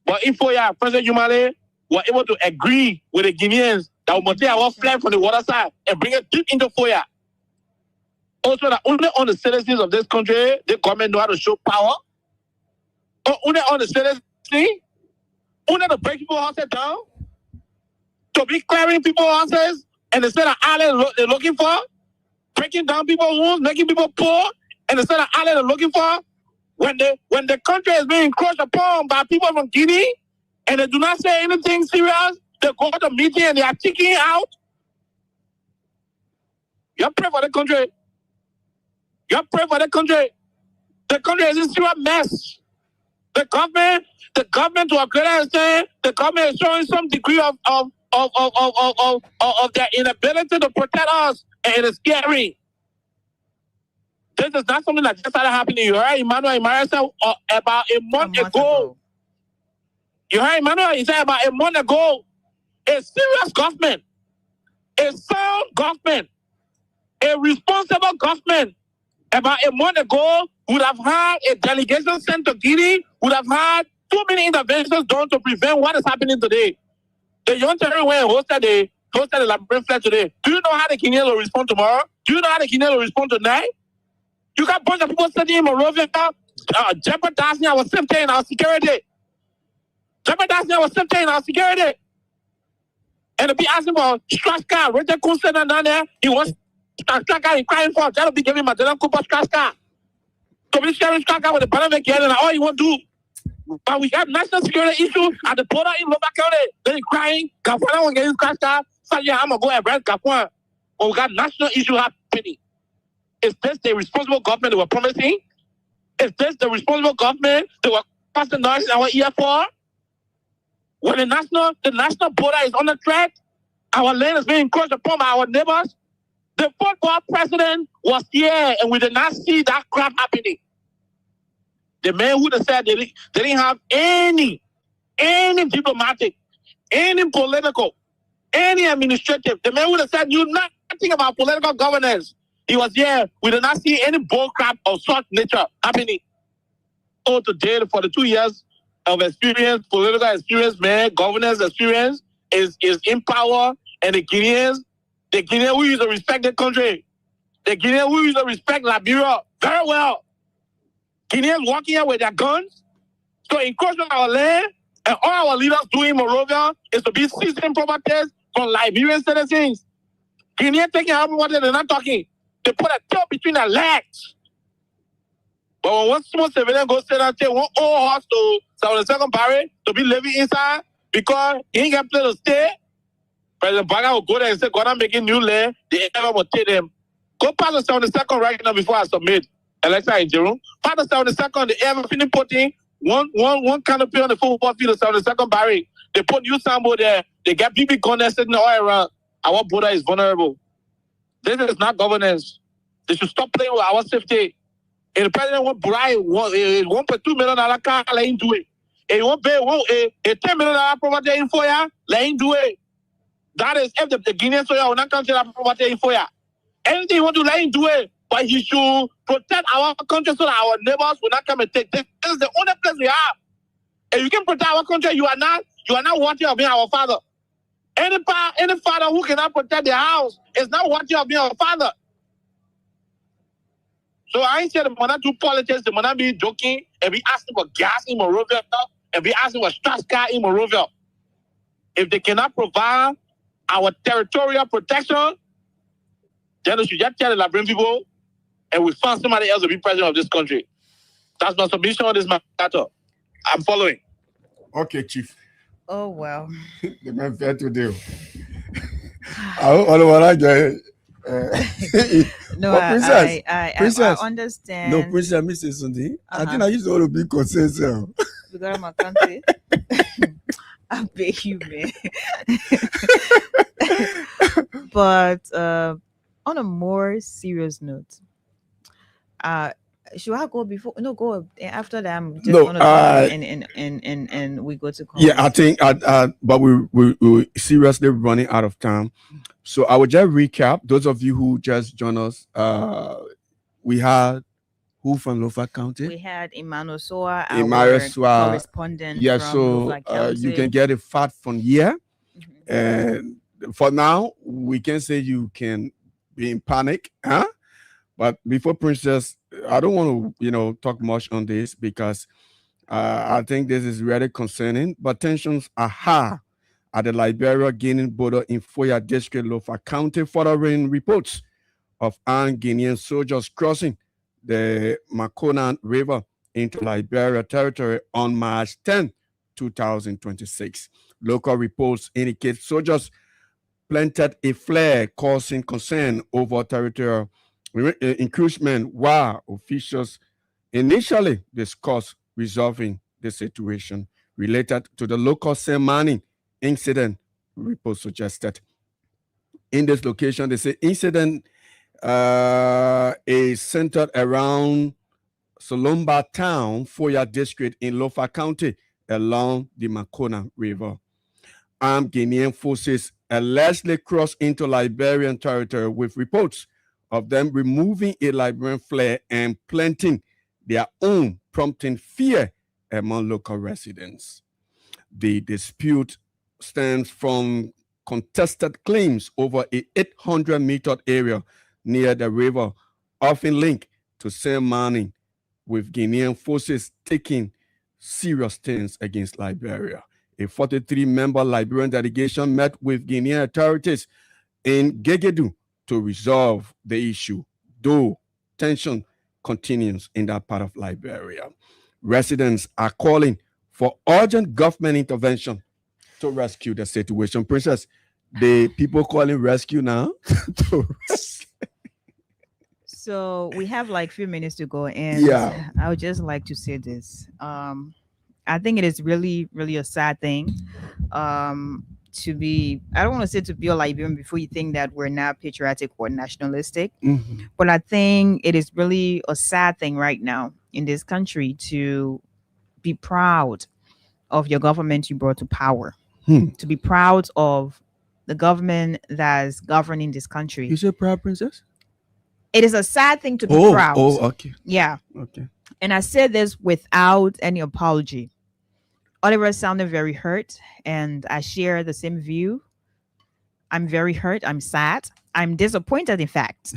But if President Yumale were able to agree with the Guineans that we must take our flag from the water side and bring it deep into Foya. Also, that only on the citizens of this country, the government know how to show power. Or only on the citizens, only to break people's houses down, to be clearing people's houses, and instead of island they're looking for, breaking down people's homes, making people poor, and instead of island they're looking for, when the country is being crushed upon by people from Guinea, and they do not say anything serious, they go to meeting and they are kicking out. You pray for the country. You pray for the country. The country is in serious mess. The government to a greater extent, the government is showing some degree of their inability to protect us, and it is scary. This is not something that just started happening. You heard Emmanuel said about a month ago You heard Emmanuel? He said about a month ago, a serious government, a sound government, a responsible government, about a month ago would have had a delegation sent to Guinea, would have had too many interventions done to prevent what is happening today. The young terror went and hosted the Labyrinth flag today. Do you know how the Guineans will respond tomorrow? Do you know how the Guineans will respond tonight? You got a bunch of people sitting in Monrovia jeopardizing our safety and our security. Jeopardizing our safety and our security. And to be asking for scratch card, Richard Kunsen down there, he wants scratch card and crying for. That'll be giving Madeleine Cooper scratch card. So we sharing scratch card with the Panama County and all you want to do. But we got national security issues at the border in Lofa County. Then he's crying, Gafwana won't get his scratch card. So yeah, I'm going to go and rent Gafwana. But we got national issues happening. Is this the responsible government they were promising? Is this the responsible government they were passing noise in our ear for? When the national border is under threat, our land is being encroached upon by our neighbors. The football president was here and we did not see that crap happening. The man who said they didn't have any diplomatic, any political, any administrative. The man who said knew nothing about political governance. He was here. We did not see any bull crap of such nature happening. Oh, today, for the 2 years of experience, political experience, man, governance experience is in power, and the Guineans who used to respect the country, the Guineans who used to respect Liberia very well. Guineans walking here with their guns, so encroaching our land, and all our leaders doing in Monrovia is to be seizing properties from Liberian citizens. Guineans taking our money, they're not talking. They put a tail between their legs. But when one small civilian goes to that one old house to 72nd Barry to be living inside because he ain't got place to stay, President Baga will go there and say, God, I'm making new land. They ever will take them. Go past the 72nd right now before I submit election in Jerome. Past the 72nd, they ever finish putting one canopy on the football field of 72nd Barry. They put new signboard there. They got people going there sitting all around. Our border is vulnerable. This is not governance. They should stop playing with our safety. If the president won't buy $1.2 million car, let him do it. If he won't pay a $10 million property in for you, let him do it. That is if the Guinean soya will not consider that property in for you. Anything you want to let him do it, but he should protect our country so that our neighbors will not come and take this. This is the only place we have. If you can protect our country, you are not worthy of being our father. Any father who cannot protect their house is not worthy of being our father. So I ain't saying the man do politics, the man be joking and be asking for gas in Monrovia and be asking for scratch card in Monrovia. If they cannot provide our territorial protection, then they should just tell the Liberian people and we find somebody else to be president of this country. That's my submission on this matter. I'm following. Okay, Chief. Oh, well. The man fair to do. I don't want to no, Princess, I understand. No, Princess, Mrs. Sunday. I think I used to be consensus. Because of my country. I beg you, man. But on a more serious note, should I go before? No, go after that. I'm just gonna talk and we go to comments. Yeah, I think but we seriously running out of time. So I will just recap. Those of you who just joined us, we had who from Lofa County? We had Emmanuel Soa, correspondent. Yeah, from so Lofa County. you can get a fact from here. Mm-hmm. And for now, we can say you can be in panic, huh? But before Princess, I don't want to, talk much on this because I think this is really concerning. But tensions are high at the Liberia-Guinea border in Foya District, Lofa County, following reports of armed Guinean soldiers crossing the Maconan River into Liberia territory on March 10, 2026. Local reports indicate soldiers planted a flag causing concern over territorial encroachment, while officials initially discussed resolving the situation related to the local sand mining incident. Report suggested in this location, they say incident is centered around Solomba Town, Foya District in Lofa County, along the Makona River. Armed Guinean forces allegedly crossed into Liberian territory with reports of them removing a Liberian flag and planting their own, prompting fear among local residents. The dispute stems from contested claims over a 800-meter area near the river, often linked to sand mining, with Guinean forces taking serious stance against Liberia. A 43-member Liberian delegation met with Guinean authorities in Gegedu to resolve the issue, though tension continues in that part of Liberia. Residents are calling for urgent government intervention to rescue the situation. Princess, the people calling rescue now to rescue. So we have like a few minutes to go, and I would just like to say this. I think it is really, really a sad thing to be, I don't want to say to be a Liberian before you think that we're not patriotic or nationalistic, but I think it is really a sad thing right now in this country to be proud of your government you brought to power, to be proud of the government that's governing this country. You say proud, Princess? It is a sad thing to be proud. Oh, okay. Yeah. Okay. And I said this without any apology. Oliver sounded very hurt, and I share the same view. I'm very hurt. I'm sad. I'm disappointed, in fact.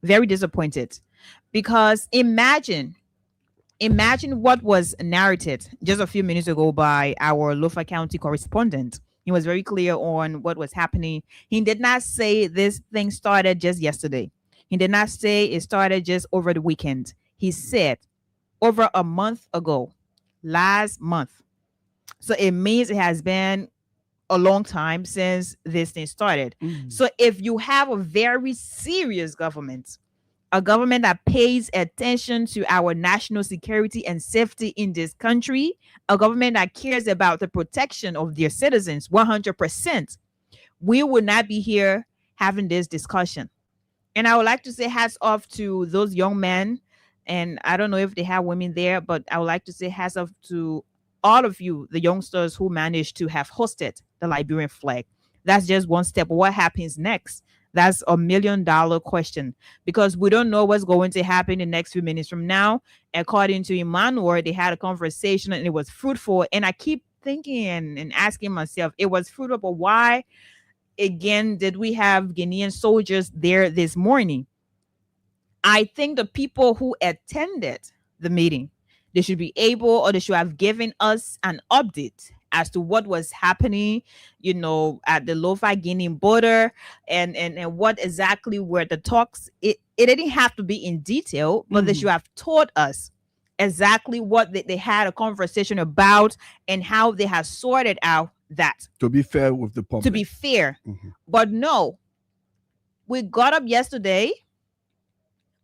Very disappointed. Because imagine what was narrated just a few minutes ago by our Lofa County correspondent. He was very clear on what was happening. He did not say this thing started just yesterday. He did not say it started just over the weekend. He said over a month ago, last month. So it means it has been a long time since this thing started. So if you have a very serious government, a government that pays attention to our national security and safety in this country, a government that cares about the protection of their citizens 100%, we would not be here having this discussion. And I would like to say hats off to those young men. And I don't know if they have women there, but I would like to say hats off to all of you, the youngsters who managed to have hosted the Liberian flag. That's just one step. What happens next? That's $1 million question, because we don't know what's going to happen in the next few minutes from now. According to Emmanuel, they had a conversation and it was fruitful. And I keep thinking and asking myself, it was fruitful, but why again did we have Guinean soldiers there this morning? I think the people who attended the meeting, they should be able, or they should have given us an update as to what was happening, you know, at the Lofa Guinean border and what exactly were the talks. It didn't have to be in detail, but they should have taught us exactly what they had a conversation about and how they have sorted out that. To be fair with the public. To be fair. But no, we got up yesterday.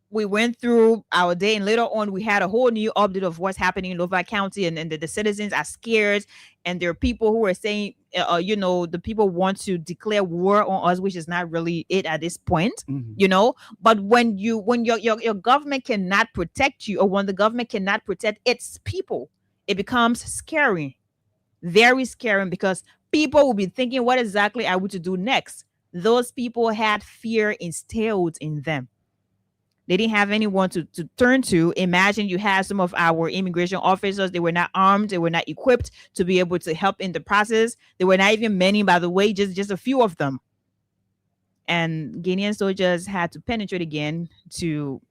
We went through our day, and later on we had a whole new update of what's happening in Lofa County, and the citizens are scared, and there are people who are saying, you know, the people want to declare war on us, which is not really it at this point, you know. But when your government cannot protect you, or when the government cannot protect its people, it becomes scary, very scary, because people will be thinking, what exactly are we to do next? Those people had fear instilled in them. They didn't have anyone to turn to. Imagine you had some of our immigration officers. They were not armed. They were not equipped to be able to help in the process. They were not even many, by the way, just a few of them. And Guinean soldiers had to penetrate again to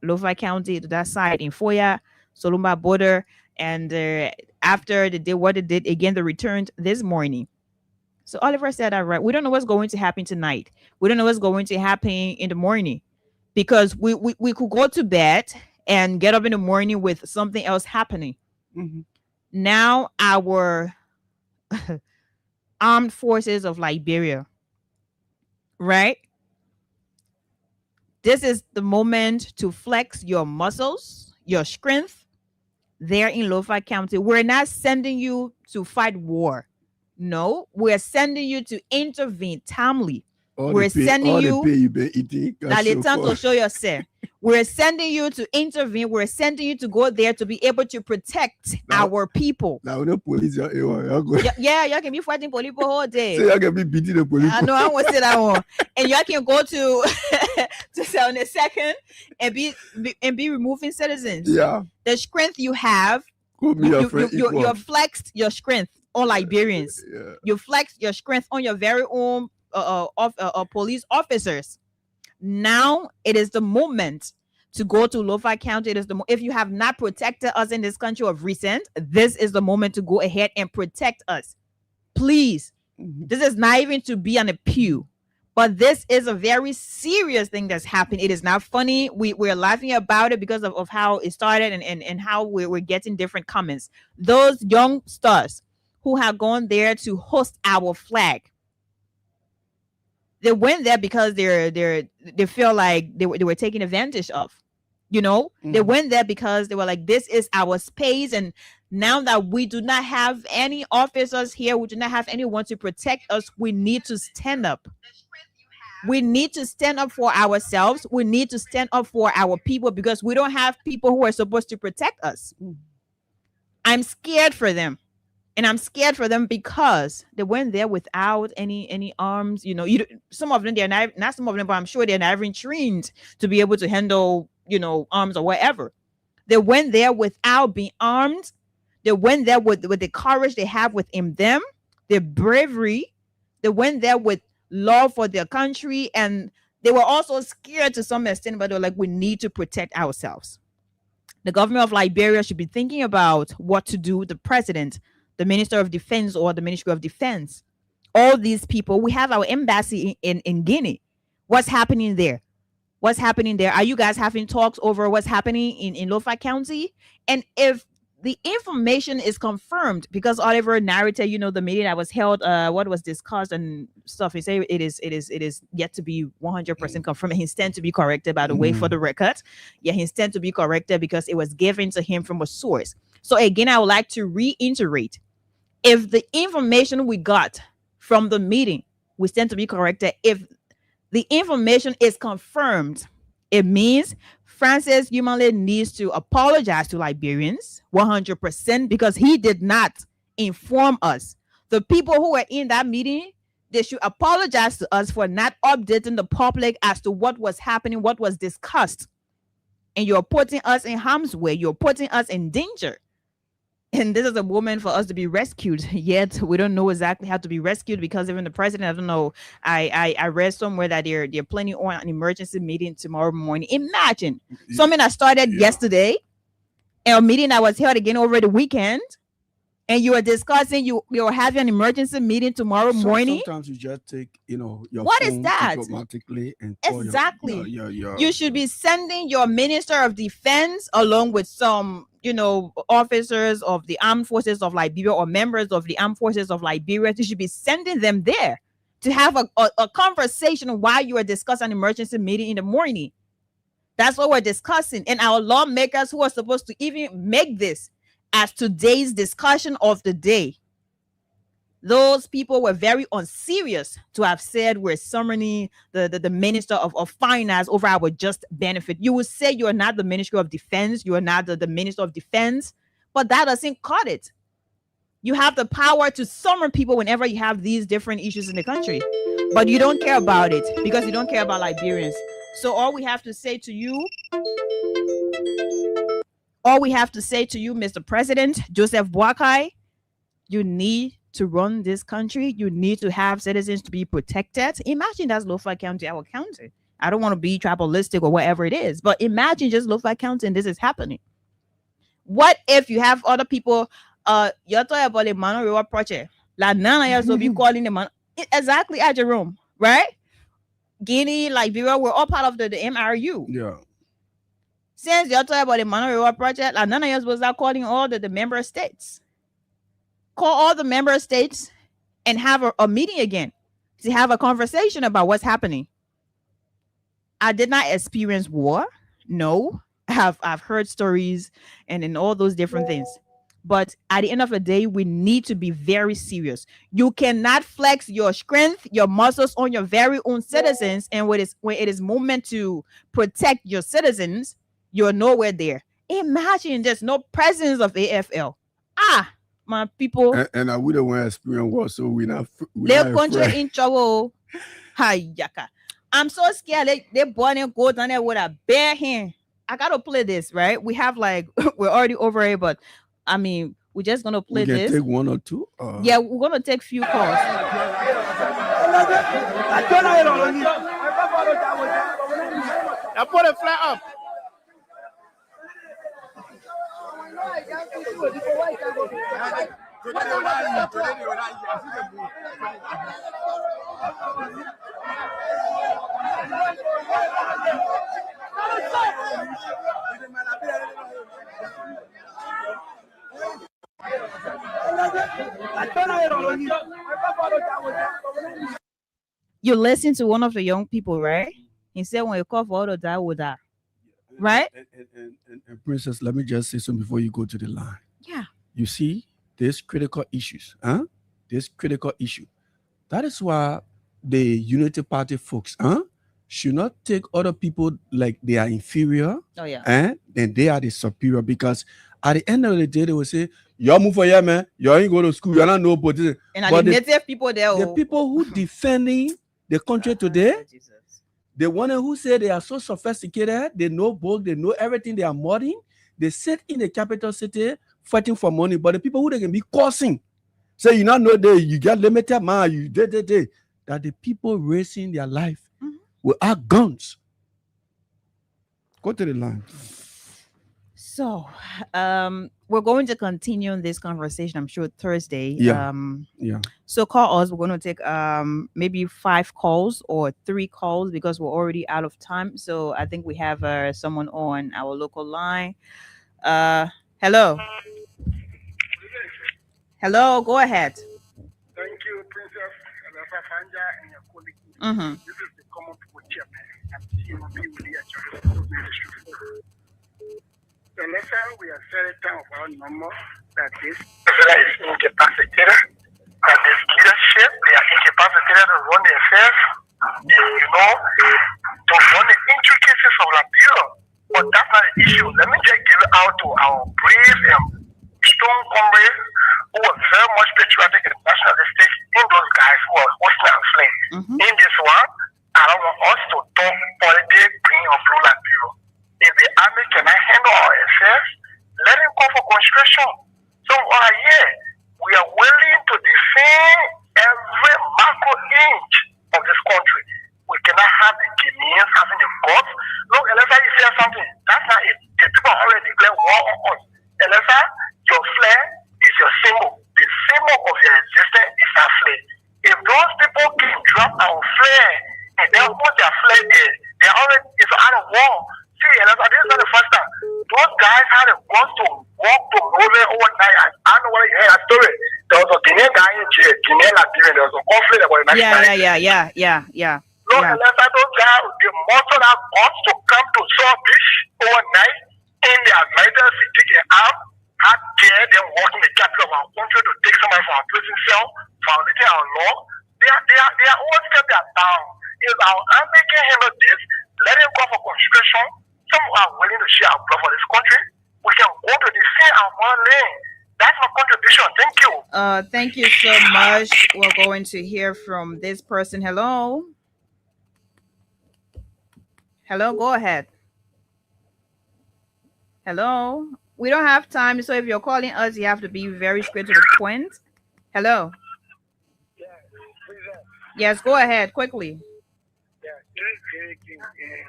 Lofa County, to that side in Foya, Solumba border. And after they did what they did, again, they returned this morning. So Oliver said, all right, we don't know what's going to happen tonight. We don't know what's going to happen in the morning. Because we could go to bed and get up in the morning with something else happening. Now our armed forces of Liberia, right? This is the moment to flex your muscles, your strength there in Lofa County. We're not sending you to fight war. No, we're sending you to intervene timely We're sending you. That's Now, time to show yourself. We're sending you to intervene. We're sending you to go there to be able to protect our people. Now, the police, Yeah, you can be fighting police all day. so you can be beating the police. I know, I want to say that one. And you can go to 72nd and be removing citizens. Yeah. The strength you have, you flexed your strength on Liberians. Yeah. You flexed your strength on your very own police officers. Now it is the moment to go to Lofa County. It is if you have not protected us in this country of recent, this is the moment to go ahead and protect us. Please. This is not even to be on a pew, but this is a very serious thing that's happened. It is not funny. We're laughing about it because of how it started and how we're getting different comments. Those youngsters who have gone there to host our flag, they went there because they feel like they were taken advantage of. You know, they went there because they were like, this is our space. And now that we do not have any officers here, we do not have anyone to protect us, we need to stand up. We need to stand up for ourselves. We need to stand up for our people because we don't have people who are supposed to protect us. I'm scared for them. And I'm scared for them because they went there without any arms. You know, some of them, they're not some of them, but I'm sure they're not even trained to be able to handle, arms or whatever. They went there without being armed. They went there with the courage they have within them, their bravery. They went there with love for their country. And they were also scared to some extent, but they're like, we need to protect ourselves. The government of Liberia should be thinking about what to do with the president, the Minister of Defense or the Ministry of Defense. All these people, we have our embassy in Guinea. What's happening there? What's happening there? Are you guys having talks over what's happening in Lofa County? And if the information is confirmed, because Oliver narrated, the meeting that was held, what was discussed and stuff, he said it is yet to be 100% confirmed. He stands to be corrected, by the way, for the record. Yeah, he stands to be corrected because it was given to him from a source. So again, I would like to reiterate, if the information we got from the meeting, we stand to be corrected. If the information is confirmed, it means Francis Yumale needs to apologize to Liberians 100% because he did not inform us. The people who were in that meeting, they should apologize to us for not updating the public as to what was happening, what was discussed. And you're putting us in harm's way. You're putting us in danger. And this is a moment for us to be rescued. Yet we don't know exactly how to be rescued because even the president, I don't know. I read somewhere that they're planning on an emergency meeting tomorrow morning. Imagine something that started yesterday, and a meeting that was held again over the weekend, and you are discussing you're having an emergency meeting tomorrow morning. Sometimes you just take your what phone is that automatically and exactly your you should be sending your Minister of Defense along with some officers of the armed forces of Liberia or members of the armed forces of Liberia. You should be sending them there to have a conversation while you are discussing an emergency meeting in the morning. That's what we're discussing. And our lawmakers who are supposed to even make this as today's discussion of the day, those people were very unserious to have said we're summoning the Minister of Finance over our just benefit. You would say you are not the Ministry of Defense, you are not the Minister of Defense, but that doesn't cut it. You have the power to summon people whenever you have these different issues in the country, but you don't care about it because you don't care about Liberians. So all we have to say to you, Mr. President Joseph Boakai, you need to run this country. You need to have citizens to be protected. Imagine that's Lofa County, our county. I don't want to be tribalistic or whatever it is, but imagine just Lofa County and this is happening. What if you have other people? You're talking about the Mano River project. Like none of us will be calling them exactly at your room, right? Guinea, Liberia, we're all part of the MRU. Yeah. Since you're talking about the Mano River project, like none of us was out calling all the member states. Call all the member states and have a meeting again to have a conversation about what's happening. I did not experience war. No, I've heard stories and all those different things. But at the end of the day, we need to be very serious. You cannot flex your strength, your muscles on your very own citizens. And when it is moment to protect your citizens, you're nowhere there. Imagine there's no presence of AFL. My people. And I would have went experience war, so we not. Their country in trouble. Hi, yaka. I'm so scared. They born and go down there with a bare hand. I gotta play this, right? We have like we're already over it, but I mean, we're just gonna play this. Take one or two. Yeah, we're gonna take few calls. I put a flag up. You listen to one of the young people, right? He said, when you call for all to die, will die. Right? And Princess, let me just say something before you go to the line. Yeah. You see, there's critical issues. There's critical issue. That is why the Unity Party folks should not take other people like they are inferior. Oh, yeah. And they are the superior, because at the end of the day, they will say, y'all move for here, man. Y'all ain't go to school. You're not nobody. And are the native people there? The people who defending the country today, the one who say they are so sophisticated, they know book, they know everything, they are modern. They sit in the capital city fighting for money, but the people who they can be causing, say you not know they you get limited man, you did that the people raising their life with our guns. Go to the line. So, we're going to continue this conversation, I'm sure, Thursday. Yeah. So call us. We're going to take maybe 5 calls or 3 calls because we're already out of time. So I think we have someone on our local line. Hello. Hello, go ahead. Thank you, Princess Fanja and your colleague. This is the common people chairman. I'm CMP with the ministry. The lesson we are very thankful for our number that this president is incapacitated, and this leadership, they are incapacitated to run the affairs, to run the intricacies of the bureau. But that's not the issue. Let me just give it out to our brave and strong comrades who were very much patriotic and nationalistic in those guys who are hosting and slain. In this one, I don't want us to talk politics, green or blue like bureau. If the army cannot handle our affairs, let him go for conscription. So we are willing to defend every macro inch of this country. We cannot have the Guineans having the guts. Look, Elisa, you say something. That's not it. The people already declare war on us. Elisa, your flag is your symbol. The symbol of your existence is our flag. If those people can drop our flag and then put their flag there, they already it's out of war. See, Elisa, this is not the first time. Those guys had a guts to walk to nowhere overnight. I know what you heard a story. There was a Guinean guy in jail, Guinean Liberia. There was a conflict about the Yeah. No, Elisa, those guys, the muscle have guts to come to South Beach overnight in their United City and arm, had dared them walk in the capital of our country to take somebody from our prison cell, violating our law. They are always kept their bound. If our army can handle this, let them go for conscription. Some are willing to share our blood for this country. We can go to defend our one lane. That's my contribution. Thank you. Thank you so much. We're going to hear from this person. Hello. Hello, go ahead. Hello. We don't have time, so if you're calling us, you have to be very straight to the point. Hello. Yes, go ahead quickly. Yeah,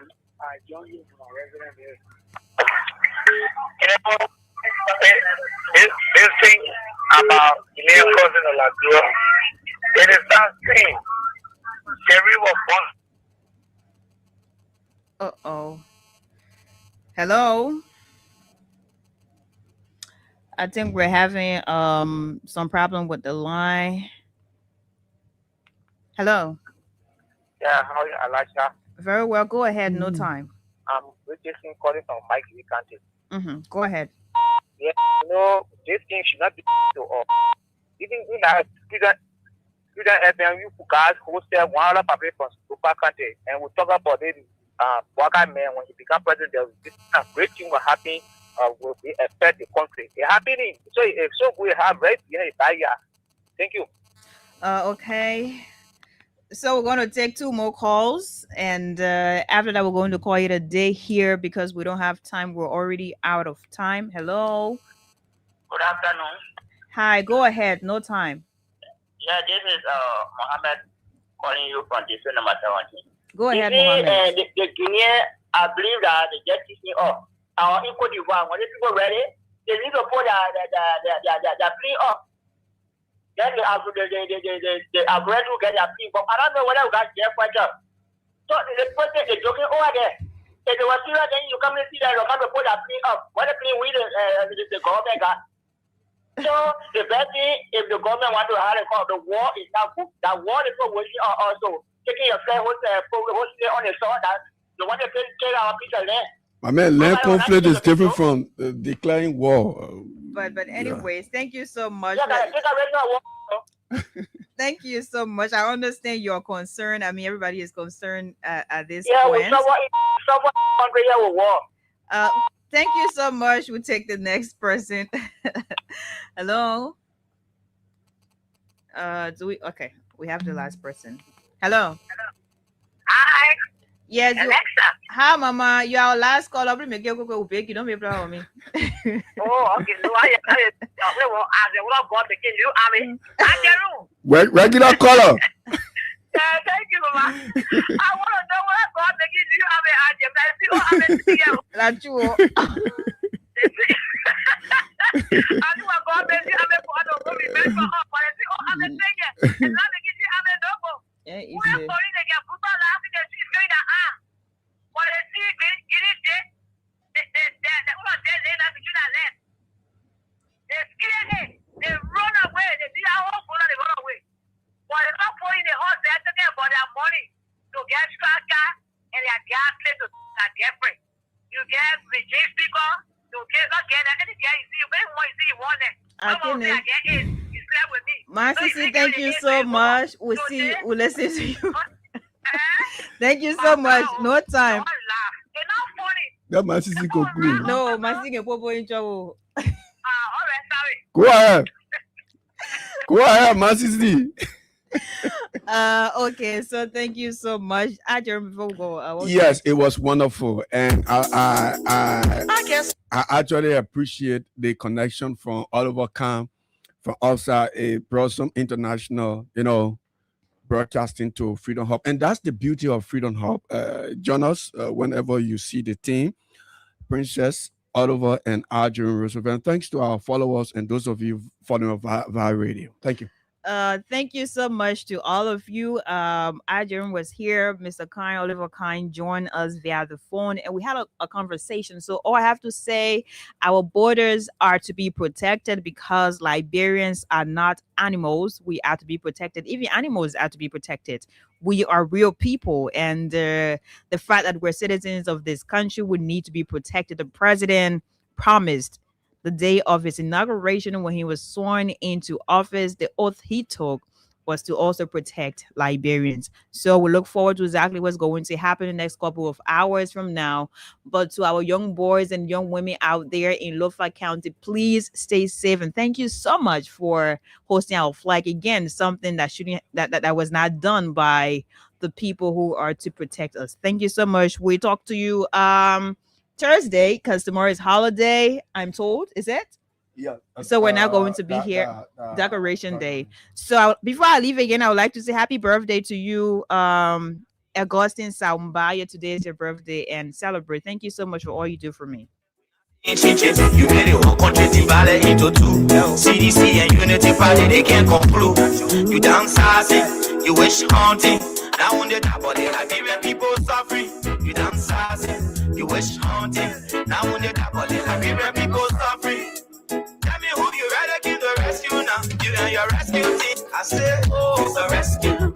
and I join you from our resident here. This thing about Guinea cousin of Lagos, it is that thing. Jerry was born. Uh-oh. Hello. I think we're having some problem with the line. Hello. Yeah, how are you, Elijah? Very well. Go ahead. No time. I'm Richardson calling from Mike Lee County. Go ahead. Yeah, this thing should not be to all. Even in that student FMU guys hosted one other public from Super Country, and we talk about it. Waka man, when he became president, this great thing will happen. Will be affect the country. It happening. So if so, we have right here. Thank you. Okay. So we're going to take 2 more calls, and after that, we're going to call it a day here because we don't have time. We're already out of time. Hello. Good afternoon. Hi. Go ahead. No time. Yeah, this is Mohammed calling you from district number 17. Go ahead, Mohammed. The Guinean, I believe that they just teaching up. Our Eco d'Ivoire, when the people ready, they need to put the plea up. Then the Alvarez will get their plea, but I don't know whether we got their question. So the person is joking over there. If they were serious, then you come and see that you come to put that plea up. What the plea we the government got. So the best thing, if the government want to have a call, the war is not good. That war is not working also. Taking your friend who's on the shore, that the one that can take our piece of land. My man, land conflict is different from declaring war. But anyways, thank you so much. Thank you so much. I understand your concern. I mean, everybody is concerned at this point. Thank you so much. We'll take the next person. Hello. Okay, we have the last person. Hello. Hi. Yes. Alexa. Hi, Mama. You are our last call. I'll make you go big. You don't be proud of me. Oh, okay. No, I Regular caller. Thank you, Mama. I want to know what God making you have a That's you. I knew what God made you have a part of what we made for us, but I see, I'm a singer. And now they give you a double. Yeah, we are calling again. Football Africa is going to arm. But I see, get it there. They scare it. They run away. They see our whole phone, they run away. But they're not putting the horse there today for their money to get striker and their gas plate to get free. You get the J speaker to get any guy you see, when you see one there. I get it. You slept with me. My sister, thank you so much. We'll see. We'll listen to you. Thank you so much. No time. That my sister conclude. No, my sister Popo in trouble. All right, sorry. Go ahead. Go ahead, my sister. Okay, so thank you so much. Before we go, yes, it was wonderful, and I actually appreciate the connection from Oliver Kahn, from outside a Blossom International, broadcasting to Freedom Hub, and that's the beauty of Freedom Hub. Join us whenever you see the team, Princess Oliver and Adrian Roosevelt. Thanks to our followers and those of you following via radio. Thank you. Thank you so much to all of you. Adrian was here. Mr. Kine, Oliver Kine joined us via the phone, and we had a conversation. So all I have to say, our borders are to be protected because Liberians are not animals. We are to be protected. Even animals are to be protected. We are real people, and the fact that we're citizens of this country would need to be protected. The president promised the day of his inauguration, when he was sworn into office, the oath he took was to also protect Liberians. So we look forward to exactly what's going to happen in the next couple of hours from now. But to our young boys and young women out there in Lofa County, please stay safe. And thank you so much for hosting our flag. Again, something that was not done by the people who are to protect us. Thank you so much. We talk to you Thursday, because tomorrow is holiday, I'm told. Is it? Yeah. So we're not going to be here. Decoration Day. So before I leave again, I would like to say happy birthday to you, Augustine Saumbaya. Today is your birthday, and celebrate. Thank you so much for all you do for me. You made the whole country divided into two. CDC and Unity Party, they can't conclude. You dance sassy, you wish haunting. Now on the top of the Liberian people suffering. You dance sassy, you wish haunting. Now on the top of the Liberian people suffering. Tell me who you rather give the rescue now. You and your rescue team. I say, oh, it's a rescue.